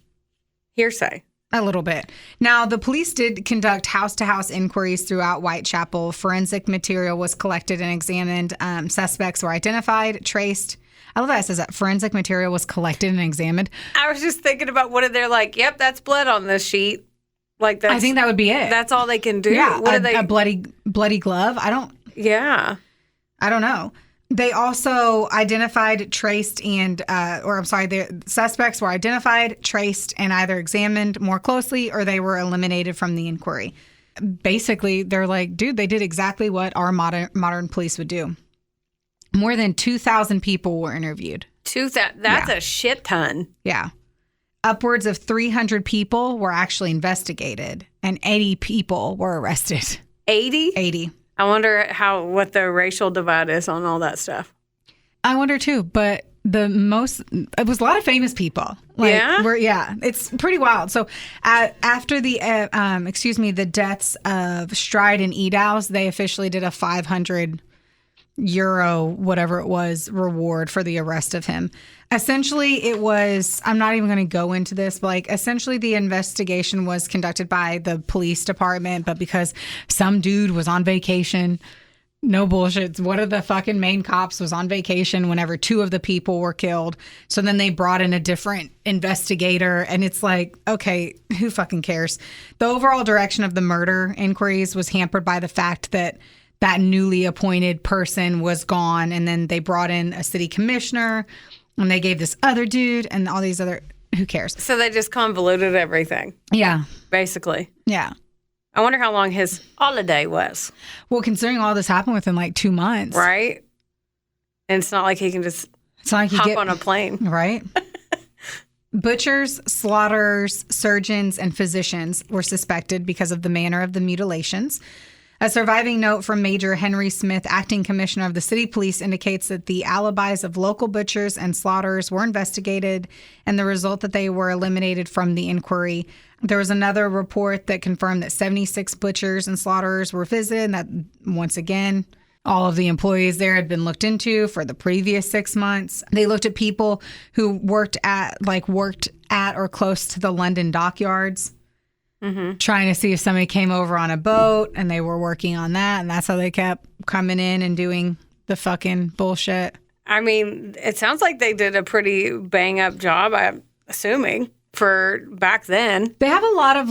hearsay. A little bit. Now, the police did conduct house-to-house inquiries throughout Whitechapel. Forensic material was collected and examined. Suspects were identified, traced. I love that it says that forensic material was collected and examined. I was just thinking about what if they're like, yep, that's blood on this sheet. Like that's, I think that would be it. That's all they can do. Yeah, what a bloody glove. I don't know. They also identified, traced, and, the suspects were identified, traced, and either examined more closely or they were eliminated from the inquiry. Basically, they're like, dude, they did exactly what our modern police would do. More than 2,000 people were interviewed. 2,000? That's a shit ton. Yeah. Upwards of 300 people were actually investigated, and 80 people were arrested. 80? 80. I wonder what the racial divide is on all that stuff. I wonder too, but it was a lot of famous people. It's pretty wild. So after the deaths of Stride and Edows, they officially did a €500 whatever it was reward for the arrest of him. Essentially, it was, I'm not even going to go into this, but essentially the investigation was conducted by the police department, but because some dude was on vacation, no bullshit, one of the fucking main cops was on vacation whenever 2 of the people were killed. So then they brought in a different investigator, and it's like, okay, who fucking cares? The overall direction of the murder inquiries was hampered by the fact that newly appointed person was gone, and then they brought in a city commissioner, and they gave this other dude and all these other, who cares? So they just convoluted everything. Yeah. Basically. Yeah. I wonder how long his holiday was. Well, considering all this happened within 2 months. Right? And it's not like he can just hop on a plane. Right? Butchers, slaughterers, surgeons, and physicians were suspected because of the manner of the mutilations. A surviving note from Major Henry Smith, acting commissioner of the city police, indicates that the alibis of local butchers and slaughterers were investigated, and the result that they were eliminated from the inquiry. There was another report that confirmed that 76 butchers and slaughterers were visited, and that, once again, all of the employees there had been looked into for the previous 6 months. They looked at people who worked at or close to the London dockyards. Mm-hmm. Trying to see if somebody came over on a boat, and they were working on that, and that's how they kept coming in and doing the fucking bullshit. I mean, it sounds like they did a pretty bang up job, I'm assuming, for back then. They have a lot of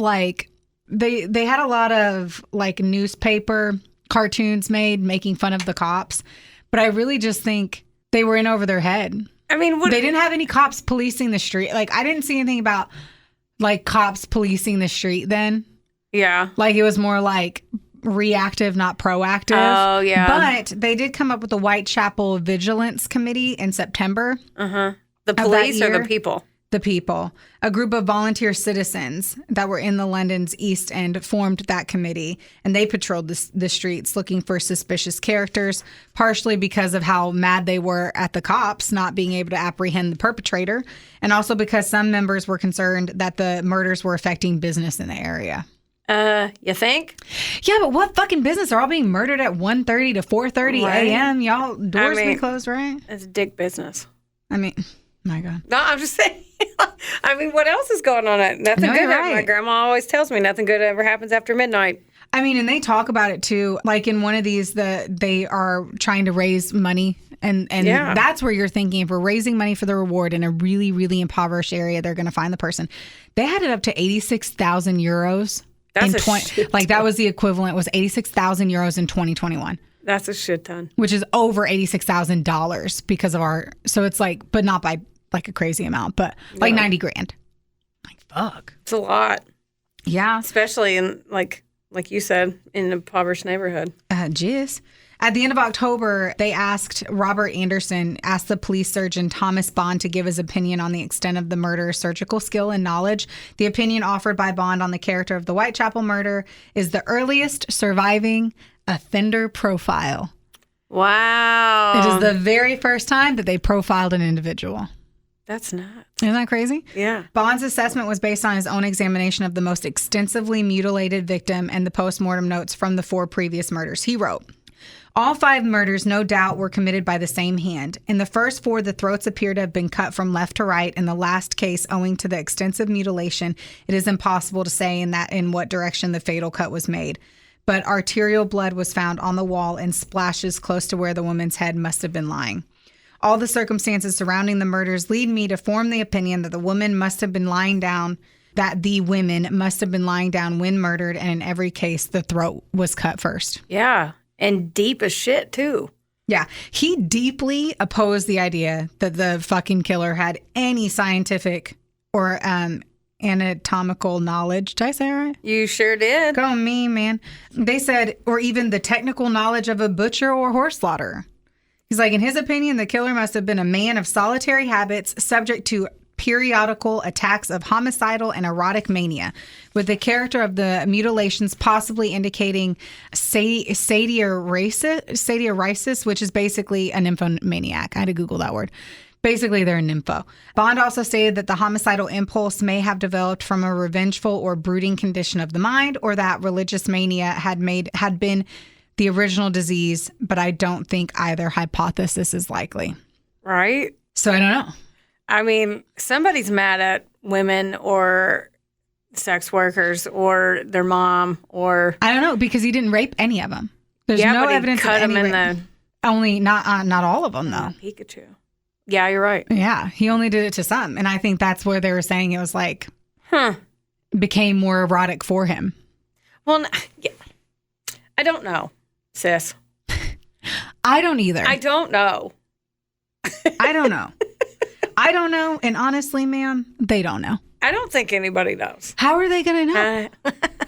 they had a lot of newspaper cartoons made making fun of the cops, but I really just think they were in over their head. I mean, they didn't have any cops policing the street. I didn't see anything about cops policing the street then. Yeah. It was more reactive, not proactive. Oh, yeah. But they did come up with the Whitechapel Vigilance Committee in September. Uh-huh. The police or the people? the people. A group of volunteer citizens that were in the London's East End formed that committee, and they patrolled the streets looking for suspicious characters, partially because of how mad they were at the cops not being able to apprehend the perpetrator, and also because some members were concerned that the murders were affecting business in the area. You think? Yeah, but what fucking business are all being murdered at 1:30 to 4:30 Right. a.m.? Y'all doors be closed, right? It's dick business. I mean, my God. No, I'm just saying. I mean, what else is going on? Nothing No, good. you're right. My grandma always tells me nothing good ever happens after midnight. I mean, and they talk about it too. Like in one of these, they are trying to raise money, and Yeah. that's where you're thinking if we're raising money for the reward in a really, really impoverished area, they're going to find the person. They had it up to 86,000 euros. That's a shit Like that was the equivalent was 86,000 euros in 2021. That's a shit ton. Which is over $86,000 because of our. So it's like, but not by like a crazy amount, but like 90 grand. Like fuck. It's a lot, Yeah. especially in like you said, in an impoverished neighborhood. Jizz. At the end of October, they asked the police surgeon Thomas Bond to give his opinion on the extent of the murderer's surgical skill and knowledge. The opinion offered by Bond on the character of the Whitechapel murder is the earliest surviving offender profile. Wow. It is the very first time that they profiled an individual. That's nuts. Isn't that crazy? Yeah. Bond's assessment was based on his own examination of the most extensively mutilated victim and the postmortem notes from the 4 previous murders. He wrote, all 5 murders, no doubt, were committed by the same hand. In the first 4, the throats appear to have been cut from left to right. In the last case, owing to the extensive mutilation, it is impossible to say in what direction the fatal cut was made. But arterial blood was found on the wall and splashes close to where the woman's head must have been lying. All the circumstances surrounding the murders lead me to form the opinion that the women must have been lying down, when murdered, and in every case, the throat was cut first. Yeah. And deep as shit, too. Yeah. He deeply opposed the idea that the fucking killer had any scientific or anatomical knowledge. Did I say it right? You sure did. Go me, man. They said, or even the technical knowledge of a butcher or horse slaughterer. He's like, in his opinion, the killer must have been a man of solitary habits, subject to periodical attacks of homicidal and erotic mania, with the character of the mutilations possibly indicating sadiorisis, which is basically a nymphomaniac. I had to Google that word. Basically, they're a nympho. Bond also stated that the homicidal impulse may have developed from a revengeful or brooding condition of the mind, or that religious mania had been the original disease, but I don't think either hypothesis is likely. Right? So I don't know. I mean, somebody's mad at women or sex workers or their mom or... I don't know, because he didn't rape any of them. There's no but he evidence cut of them any in rape. Only not all of them, though. Pikachu. Yeah, you're right. Yeah, he only did it to some. And I think that's where they were saying it was like, became more erotic for him. Well, yeah. I don't know, sis. I don't either. I don't know. I don't know. I don't know. And honestly, ma'am, they don't know. I don't think anybody knows. How are they going to know?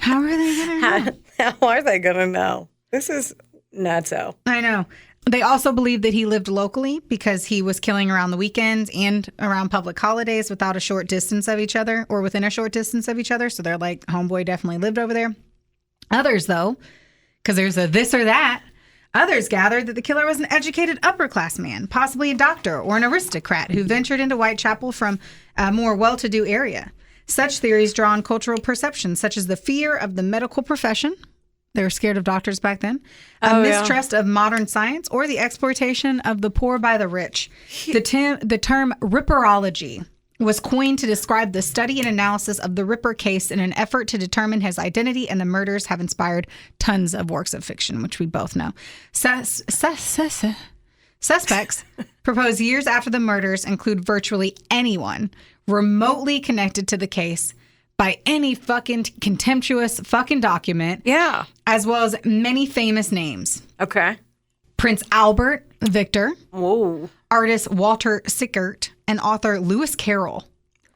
How are they going to know? How are they going to know? This is nutso. I know. They also believe that he lived locally because he was killing around the weekends and around public holidays within a short distance of each other. So they're like, homeboy definitely lived over there. Others, though, because there's a this or that, others gathered that the killer was an educated upper-class man, possibly a doctor or an aristocrat who ventured into Whitechapel from a more well-to-do area. Such theories draw on cultural perceptions, such as the fear of the medical profession. They were scared of doctors back then. A mistrust of modern science or the exploitation of the poor by the rich. The term ripperology was coined to describe the study and analysis of the Ripper case in an effort to determine his identity, and the murders have inspired tons of works of fiction, which we both know. Suspects proposed years after the murders include virtually anyone remotely connected to the case by any fucking contemptuous fucking document. Yeah. As well as many famous names. Okay. Prince Albert Victor. Whoa. Artist Walter Sickert and author Lewis Carroll.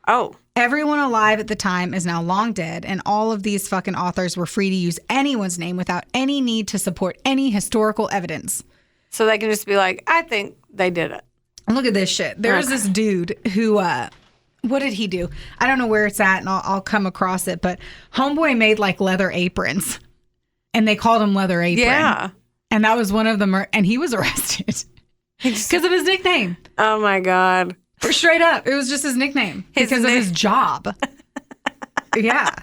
Oh. Everyone alive at the time is now long dead, and all of these fucking authors were free to use anyone's name without any need to support any historical evidence. So they can just be like, I think they did it. Look at this shit. There's this dude who what did he do? I don't know where it's at, and I'll come across it. But homeboy made like leather aprons, and they called him Leather Apron. Yeah. And that was one of them, and he was arrested because of his nickname. Oh my God. Straight up, it was just his nickname because of his job. Yeah.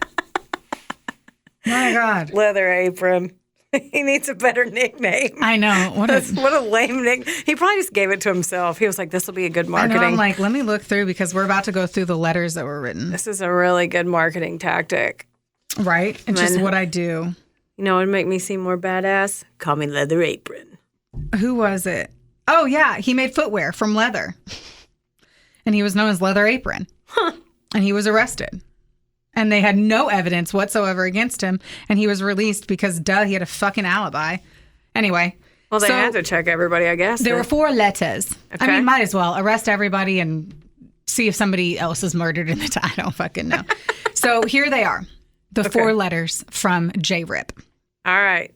My God. Leather Apron. He needs a better nickname. I know. What a lame nickname. He probably just gave it to himself. He was like, this will be a good marketing. I know, I'm like, let me look through because we're about to go through the letters that were written. This is a really good marketing tactic. Right? It's just what I do. You know what would make me seem more badass? Call me Leather Apron. Who was it? Oh, yeah. He made footwear from leather. And he was known as Leather Apron. Huh. And he was arrested. And they had no evidence whatsoever against him. And he was released because, he had a fucking alibi. Anyway. Well, they had to check everybody, I guess. There were 4 letters. Okay. I mean, might as well arrest everybody and see if somebody else is murdered in the time. I don't fucking know. So here they are. The 4 letters from J-Rip. All right.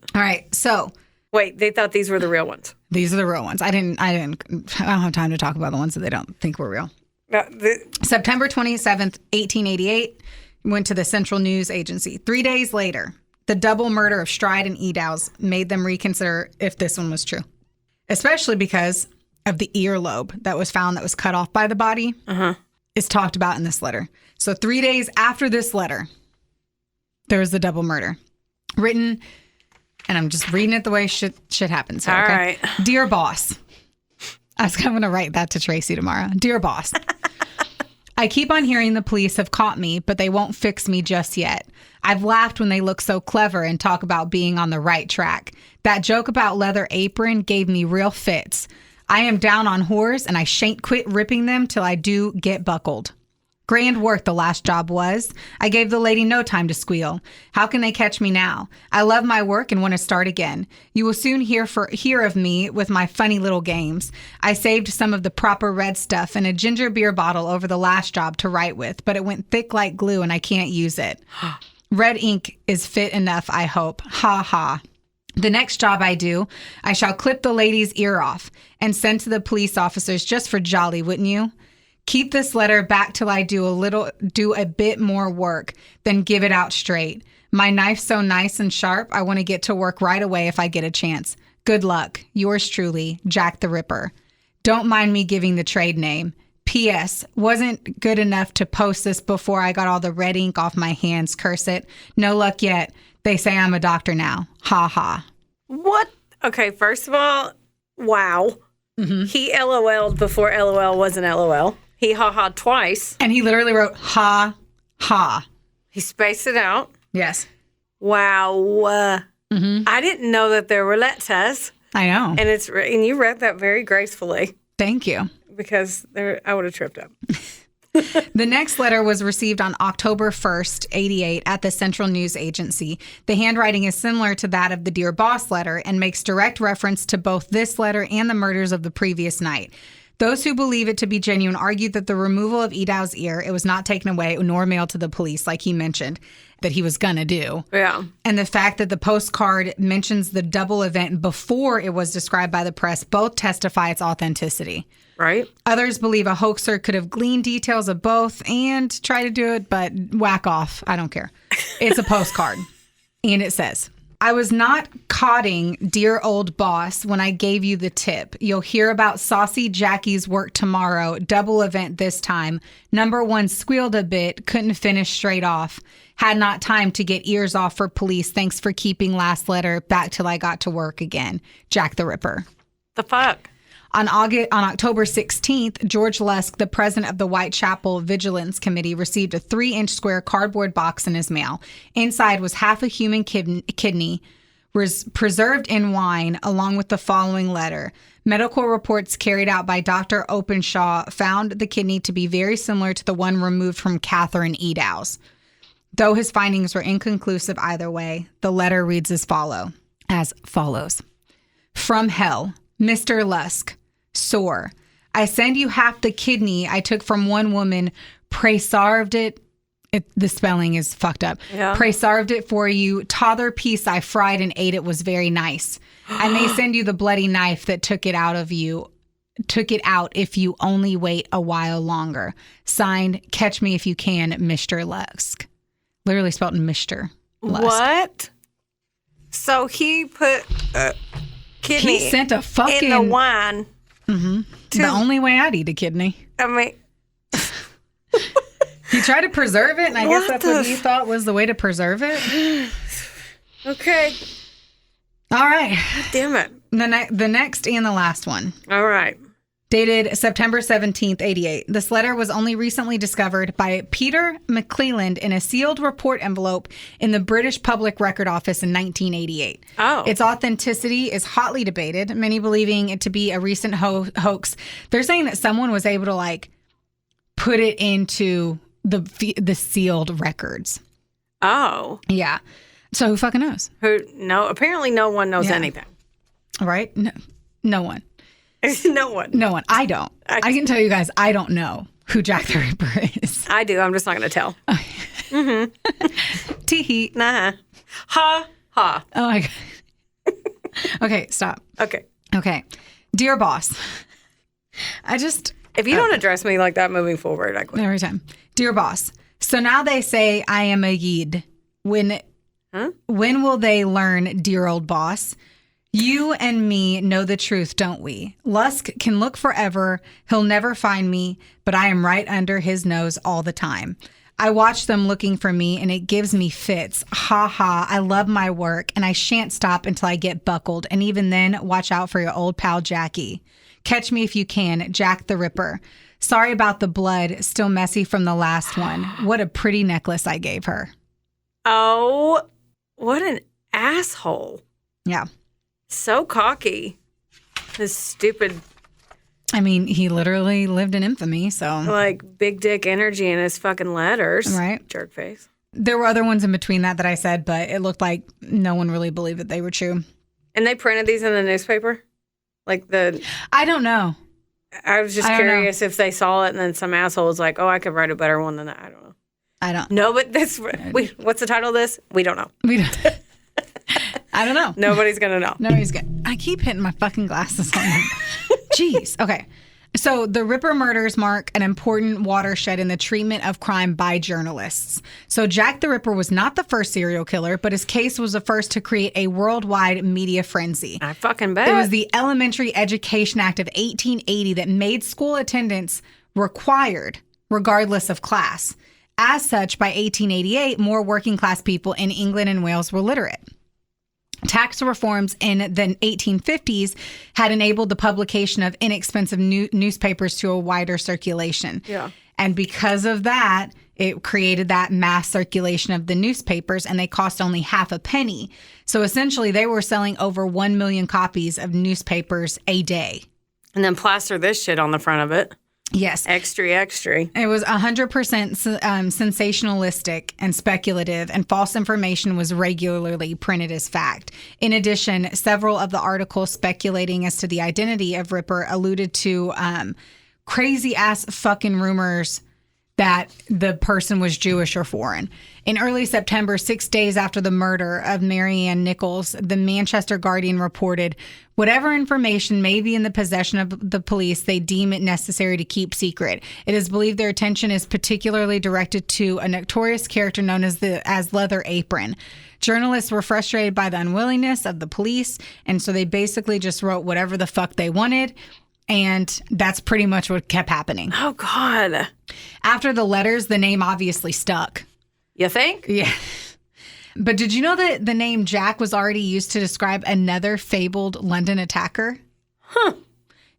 So. Wait, they thought these were the real ones. These are the real ones. I don't have time to talk about the ones that they don't think were real. September 27th, 1888, went to the Central News Agency. 3 days later, the double murder of Stride and Edows made them reconsider if this one was true, especially because of the earlobe that was found that was cut off by the body is talked about in this letter. So 3 days after this letter, there was the double murder written, and I'm just reading it the way shit happens. All right. Dear boss. I'm going to write that to Tracy tomorrow. Dear boss. I keep on hearing the police have caught me, but they won't fix me just yet. I've laughed when they look so clever and talk about being on the right track. That joke about Leather Apron gave me real fits. I am down on whores, and I shan't quit ripping them till I do get buckled. Grand work the last job was. I gave the lady no time to squeal. How can they catch me now? I love my work and want to start again. You will soon hear of me with my funny little games. I saved some of the proper red stuff in a ginger beer bottle over the last job to write with, but it went thick like glue and I can't use it. Red ink is fit enough, I hope. Ha ha. The next job I do, I shall clip the lady's ear off and send to the police officers just for jolly, wouldn't you? Keep this letter back till I do a bit more work, then give it out straight. My knife's so nice and sharp, I want to get to work right away if I get a chance. Good luck. Yours truly, Jack the Ripper. Don't mind me giving the trade name. P.S. Wasn't good enough to post this before I got all the red ink off my hands, curse it. No luck yet. They say I'm a doctor now. Ha ha. What? Okay, first of all, wow. Mm-hmm. He LOL'd before LOL was an LOL. He ha-ha'd twice. And he literally wrote ha, ha. He spaced it out. Yes. Wow. I didn't know that there were letters. I know. And you read that very gracefully. Thank you. Because I would have tripped up. The next letter was received on October 1st, 88 at the Central News Agency. The handwriting is similar to that of the Dear Boss letter and makes direct reference to both this letter and the murders of the previous night. Those who believe it to be genuine argue that the removal of Edow's ear, it was not taken away nor mailed to the police, like he mentioned, that he was going to do. Yeah. And the fact that the postcard mentions the double event before it was described by the press both testify its authenticity. Right. Others believe a hoaxer could have gleaned details of both and try to do it, but whack off. I don't care. It's a postcard. And it says, I was not codding dear old boss when I gave you the tip. You'll hear about Saucy Jackie's work tomorrow. Double event this time. Number 1 squealed a bit. Couldn't finish straight off. Had not time to get ears off for police. Thanks for keeping last letter back till I got to work again. Jack the Ripper. The fuck? On October 16th, George Lusk, the president of the Whitechapel Vigilance Committee, received a 3-inch square cardboard box in his mail. Inside was half a human kidney, was preserved in wine, along with the following letter. Medical reports carried out by Dr. Openshaw found the kidney to be very similar to the one removed from Catherine Edows. Though his findings were inconclusive either way, the letter reads as follows. From hell, Mr. Lusk. Sore. I send you half the kidney I took from one woman, preserved it. The spelling is fucked up. Yeah. Preserved it for you. T'other piece I fried and ate it was very nice. I may send you the bloody knife that took it out of you. took it out if you only wait a while longer. Signed, Catch Me If You Can, Mr. Lusk. Literally spelled Mr. Lusk. What? So he put kidney He sent a fucking... in the wine. The only way I'd eat a kidney. I mean... He tried to preserve it, and I guess What that's the what he thought was the way to preserve it. Okay. All right. Damn it. The next and the last one. All right. Dated September 17th, 88. This letter was only recently discovered by Peter McClelland in a sealed report envelope in the British Public Record Office in 1988. Oh. Its authenticity is hotly debated, many believing it to be a recent hoax. They're saying that someone was able to, like, put it into the sealed records. Oh. Yeah. So who fucking knows? No, apparently no one knows anything. Right? No one. No one. No one. I don't. I can tell you guys, I don't know who Jack the Ripper is. I do. I'm just not going to tell. Tee-hee. Nah. Ha. Ha. Oh my God. Okay, stop. Okay. Dear boss, If you don't address me like that moving forward, I quit. every time. Dear boss, so now they say I am a yid. When will they learn, dear old boss? You and me know the truth, don't we? Lusk can look forever. He'll never find me, but I am right under his nose all the time. I watch them looking for me and it gives me fits. Ha ha, I love my work and I shan't stop until I get buckled. And even then, watch out for your old pal Jackie. Catch me if you can, Jack the Ripper. Sorry about the blood, still messy from the last one. What a pretty necklace I gave her. Oh, what an asshole. Yeah. So cocky. This stupid, I mean, he literally lived in infamy, so. like, big dick energy in his fucking letters. Right. Jerk face. There were other ones in between that I said, but it looked like no one really believed that they were true. And they printed these in the newspaper? Like I don't know. I was just curious if they saw it and then some asshole was like, oh, I could write a better one than that. I don't know. I don't. No, but what's the title of this? We don't know. We don't. I don't know. Nobody's going to know. Nobody's good. I keep hitting my fucking glasses on them. Jeez. Okay. So the Ripper murders mark an important watershed in the treatment of crime by journalists. So Jack the Ripper was not the first serial killer, but his case was the first to create a worldwide media frenzy. I fucking bet. It was the Elementary Education Act of 1880 that made school attendance required, regardless of class. As such, by 1888, more working class people in England and Wales were literate. Tax reforms in the 1850s had enabled the publication of inexpensive newspapers to a wider circulation. Yeah. And because of that, it created that mass circulation of the newspapers, and they cost only half a penny. So essentially, they were selling over 1 million copies of newspapers a day. And then plaster this shit on the front of it. Yes. Extra. It was 100% sensationalistic and speculative, and false information was regularly printed as fact. In addition, several of the articles speculating as to the identity of Ripper alluded to crazy-ass fucking rumors that the person was Jewish or foreign. In early September, 6 days after the murder of Mary Ann Nichols, the Manchester Guardian reported, whatever information may be in the possession of the police, they deem it necessary to keep secret. It is believed their attention is particularly directed to a notorious character known as Leather Apron. Journalists were frustrated by the unwillingness of the police, and so they basically just wrote whatever the fuck they wanted. And that's pretty much what kept happening. Oh, God. After the letters, the name obviously stuck. You think? Yeah. But did you know that the name Jack was already used to describe another fabled London attacker? Huh.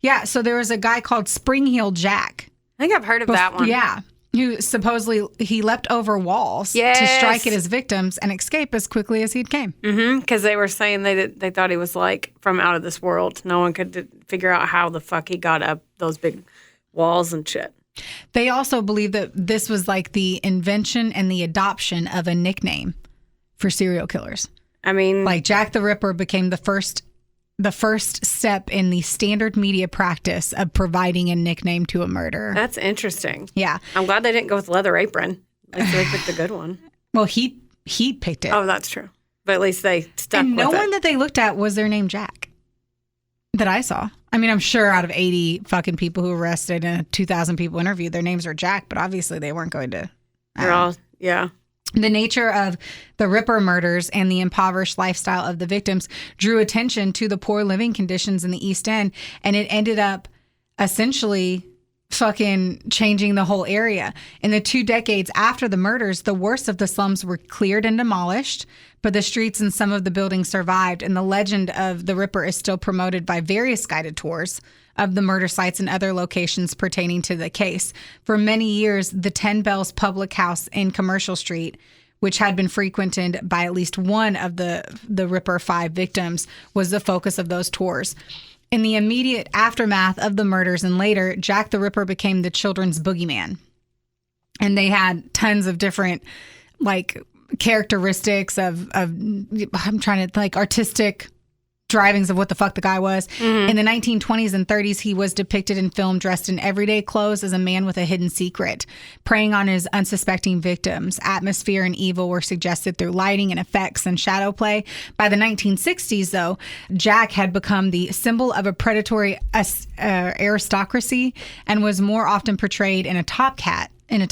Yeah, so there was a guy called Spring-Heeled Jack. I think I've heard of that one. Yeah. Who supposedly he leapt over walls Yes. to strike at his victims and escape as quickly as he came. Mm-hmm. Because they were saying they thought he was like from out of this world. No one could figure out how the fuck he got up those big walls and shit. They also believe that this was like the invention and the adoption of a nickname for serial killers. I mean, Like Jack the Ripper became the first step in the standard media practice of providing a nickname to a murderer. that's interesting. Yeah. I'm glad they didn't go with Leather Apron. At least they picked a good one. Well, he picked it. Oh, that's true. But at least they stuck and with no it. one that they looked at was their name Jack that I saw. I mean, I'm sure out of 80 fucking people who were arrested and 2,000 people interviewed, their names are Jack, but obviously they weren't going to. They're all, yeah. The nature of the Ripper murders and the impoverished lifestyle of the victims drew attention to the poor living conditions in the East End, and it ended up essentially fucking changing the whole area. In the 2 decades after the murders, the worst of the slums were cleared and demolished, but the streets and some of the buildings survived, and the legend of the Ripper is still promoted by various guided tours of the murder sites and other locations pertaining to the case. For many years, the 10 Bells Public House in Commercial Street, which had been frequented by at least one of the Ripper 5 victims, was the focus of those tours. In the immediate aftermath of the murders and later, Jack the Ripper became the children's boogeyman. And they had tons of different, like, characteristics of I'm trying to, like, artistic drivings of what the fuck the guy was. In the 1920s and 30s, he was depicted in film dressed in everyday clothes as a man with a hidden secret, preying on his unsuspecting victims. Atmosphere and evil were suggested through lighting and effects and shadow play. By the 1960s, though, Jack had become the symbol of a predatory aristocracy and was more often portrayed in a top hat. There's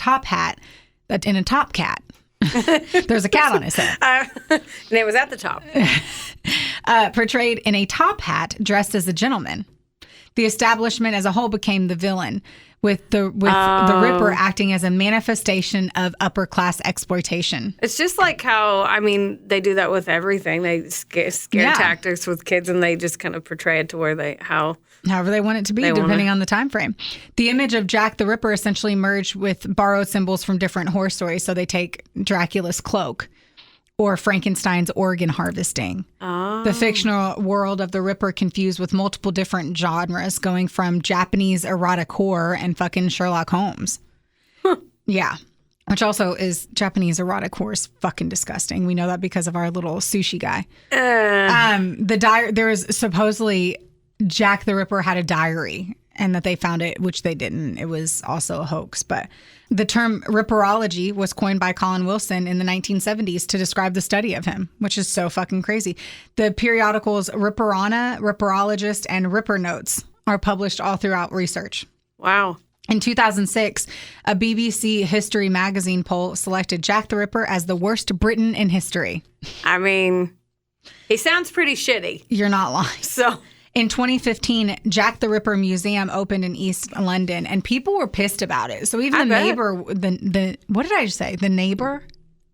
a cat on his head. And it was at the top. Portrayed in a top hat, dressed as a gentleman. The establishment as a whole became the villain, with the Ripper acting as a manifestation of upper class exploitation. It's just like how, I mean, they do that with everything. They scare tactics with kids, and they just kind of portray it to where however they want it to be, depending on the time frame. The image of Jack the Ripper essentially merged with borrowed symbols from different horror stories. So they take Dracula's cloak or Frankenstein's organ harvesting. Oh. The fictional world of the Ripper confused with multiple different genres, going from Japanese erotic horror and fucking Sherlock Holmes. Huh. Yeah. Which also is Japanese erotic horror is fucking disgusting. We know that because of our little sushi guy. There was supposedly Jack the Ripper had a diary, and that they found it, which they didn't. It was also a hoax. But the term Ripperology was coined by Colin Wilson in the 1970s to describe the study of him, which is so fucking crazy. The periodicals Ripperana, Ripperologist, and Ripper Notes are published all throughout research. Wow. In 2006, a BBC History magazine poll selected Jack the Ripper as the worst Briton in history. I mean, he sounds pretty shitty. You're not lying. So... In 2015, Jack the Ripper Museum opened in East London, and people were pissed about it. So even neighbor, what did I just say? The neighbor?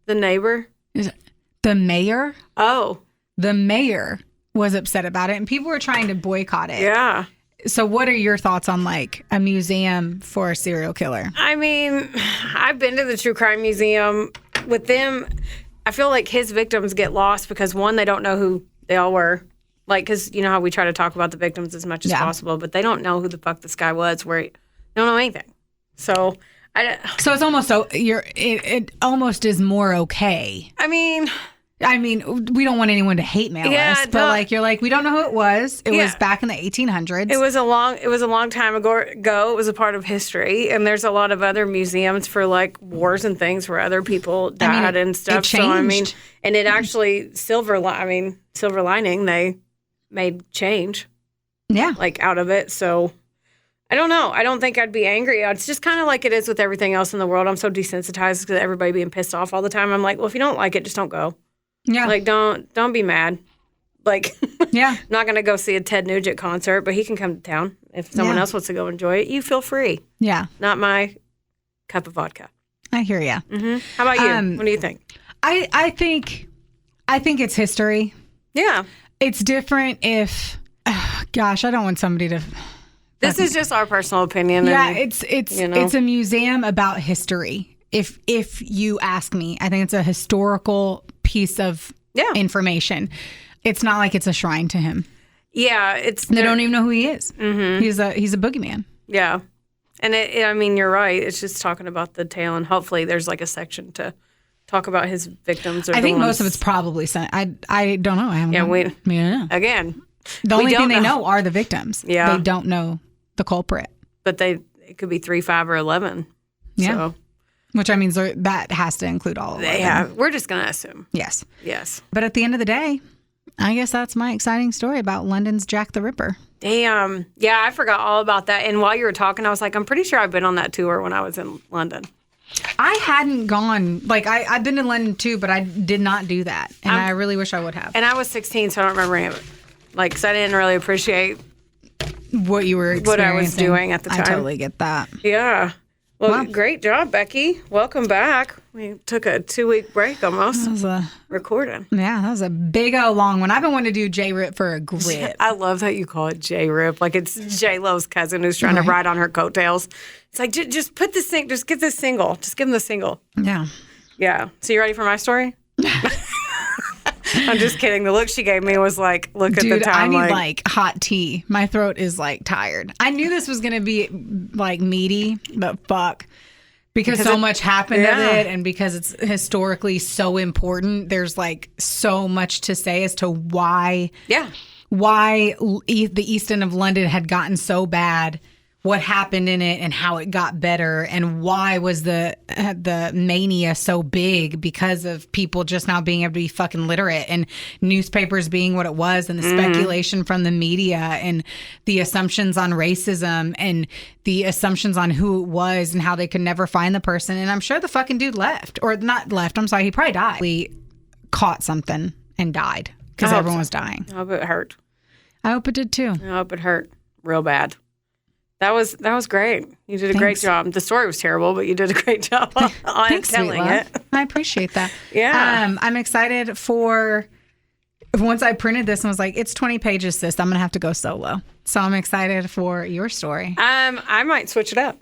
The neighbor? The mayor? Oh. The mayor was upset about it, and people were trying to boycott it. Yeah. So what are your thoughts on, like, a museum for a serial killer? I mean, I've been to the True Crime Museum. With them, I feel like his victims get lost because, one, they don't know who they all were. Like, because you know how we try to talk about the victims as much as possible, but they don't know who the fuck this guy was. They don't know anything. So it's almost it almost is more okay. I mean, we don't want anyone to hate mail us, but like you're like, we don't know who it was. It was back in the 1800s. It was a long time ago. It was a part of history, and there's a lot of other museums for like wars and things where other people died and stuff. It changed. So and it actually silver lining they made change, like out of it. So I don't know. I don't think I'd be angry. It's just kind of like it is with everything else in the world. I'm so desensitized because everybody being pissed off all the time. I'm like, well, if you don't like it, just don't go. Yeah. Like, don't be mad. Like, I'm not going to go see a Ted Nugent concert, but he can come to town. If someone else wants to go enjoy it, you feel free. Yeah. Not my cup of vodka. I hear you. Mm-hmm. How about you? What do you think? I think it's history. Yeah. It's different if, gosh, I don't want somebody to. This is just our personal opinion. Yeah, it's a museum about history. If you ask me, I think it's a historical piece of information. It's not like it's a shrine to him. Yeah, they don't even know who he is. Mm-hmm. He's a boogeyman. Yeah, and I mean, you're right. It's just talking about the tale, and hopefully there's like a section to talk about his victims. I think most of it's probably I don't know. I haven't. Yeah, we don't know. Again, the only thing they know are the victims. Yeah, they don't know the culprit. But it could be 3, 5, or 11. Yeah. So. Which means that has to include all of them. Yeah, we're just gonna assume. Yes. Yes. But at the end of the day, I guess that's my exciting story about London's Jack the Ripper. Damn. Yeah, I forgot all about that. And while you were talking, I was like, I'm pretty sure I've been on that tour when I was in London. I hadn't gone, like, I've been to London too, but I did not do that. And I really wish I would have. And I was 16, so I don't remember any of it. Like, 'cause I didn't really appreciate what you were experiencing. what I was doing at the time. I totally get that. Yeah. Well, great job, Becky. Welcome back. We took a 2-week break almost. That was recording. Yeah, that was a big old long one. I've been wanting to do J-Rip for a grip. I love that you call it J-Rip. Like it's J-Lo's cousin who's trying to ride on her coattails. It's like, just put the just get the single. Just give him the single. Yeah. Yeah. So you ready for my story? I'm just kidding. The look she gave me was like, look Dude, at the time. I need like hot tea. My throat is like tired. I knew this was going to be like meaty, but fuck. Because so much happened of it, and because it's historically so important, there's like so much to say as to why the East End of London had gotten so bad, what happened in it, and how it got better, and why was the mania so big because of people just now being able to be fucking literate, and newspapers being what it was, and the speculation from the media, and the assumptions on racism, and the assumptions on who it was, and how they could never find the person. And I'm sure the fucking dude left, or not left. I'm sorry, he probably died. He caught something and died because everyone was dying. I hope it hurt. I hope it did too. I hope it hurt real bad. That was great. You did a great job. The story was terrible, but you did a great job on telling it. I appreciate that. Yeah. I'm excited for once I printed this and was like, it's 20 pages, sis. I'm going to have to go solo. So I'm excited for your story. I might switch it up.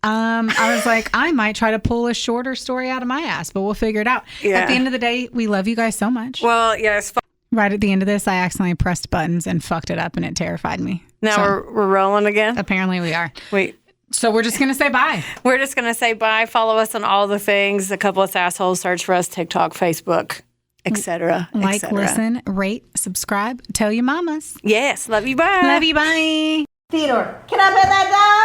I was like, I might try to pull a shorter story out of my ass, but we'll figure it out. Yeah. At the end of the day, we love you guys so much. Well, yes. Right at the end of this, I accidentally pressed buttons and fucked it up, and it terrified me. Now we're rolling again? Apparently we are. Wait. So we're just going to say bye. We're just going to say bye. Follow us on all the things. A Couple of Assholes. Search for us, TikTok, Facebook, etc. Like, listen, rate, subscribe, tell your mamas. Yes. Love you. Bye. Love you. Bye. Theodore, can I pet that dog?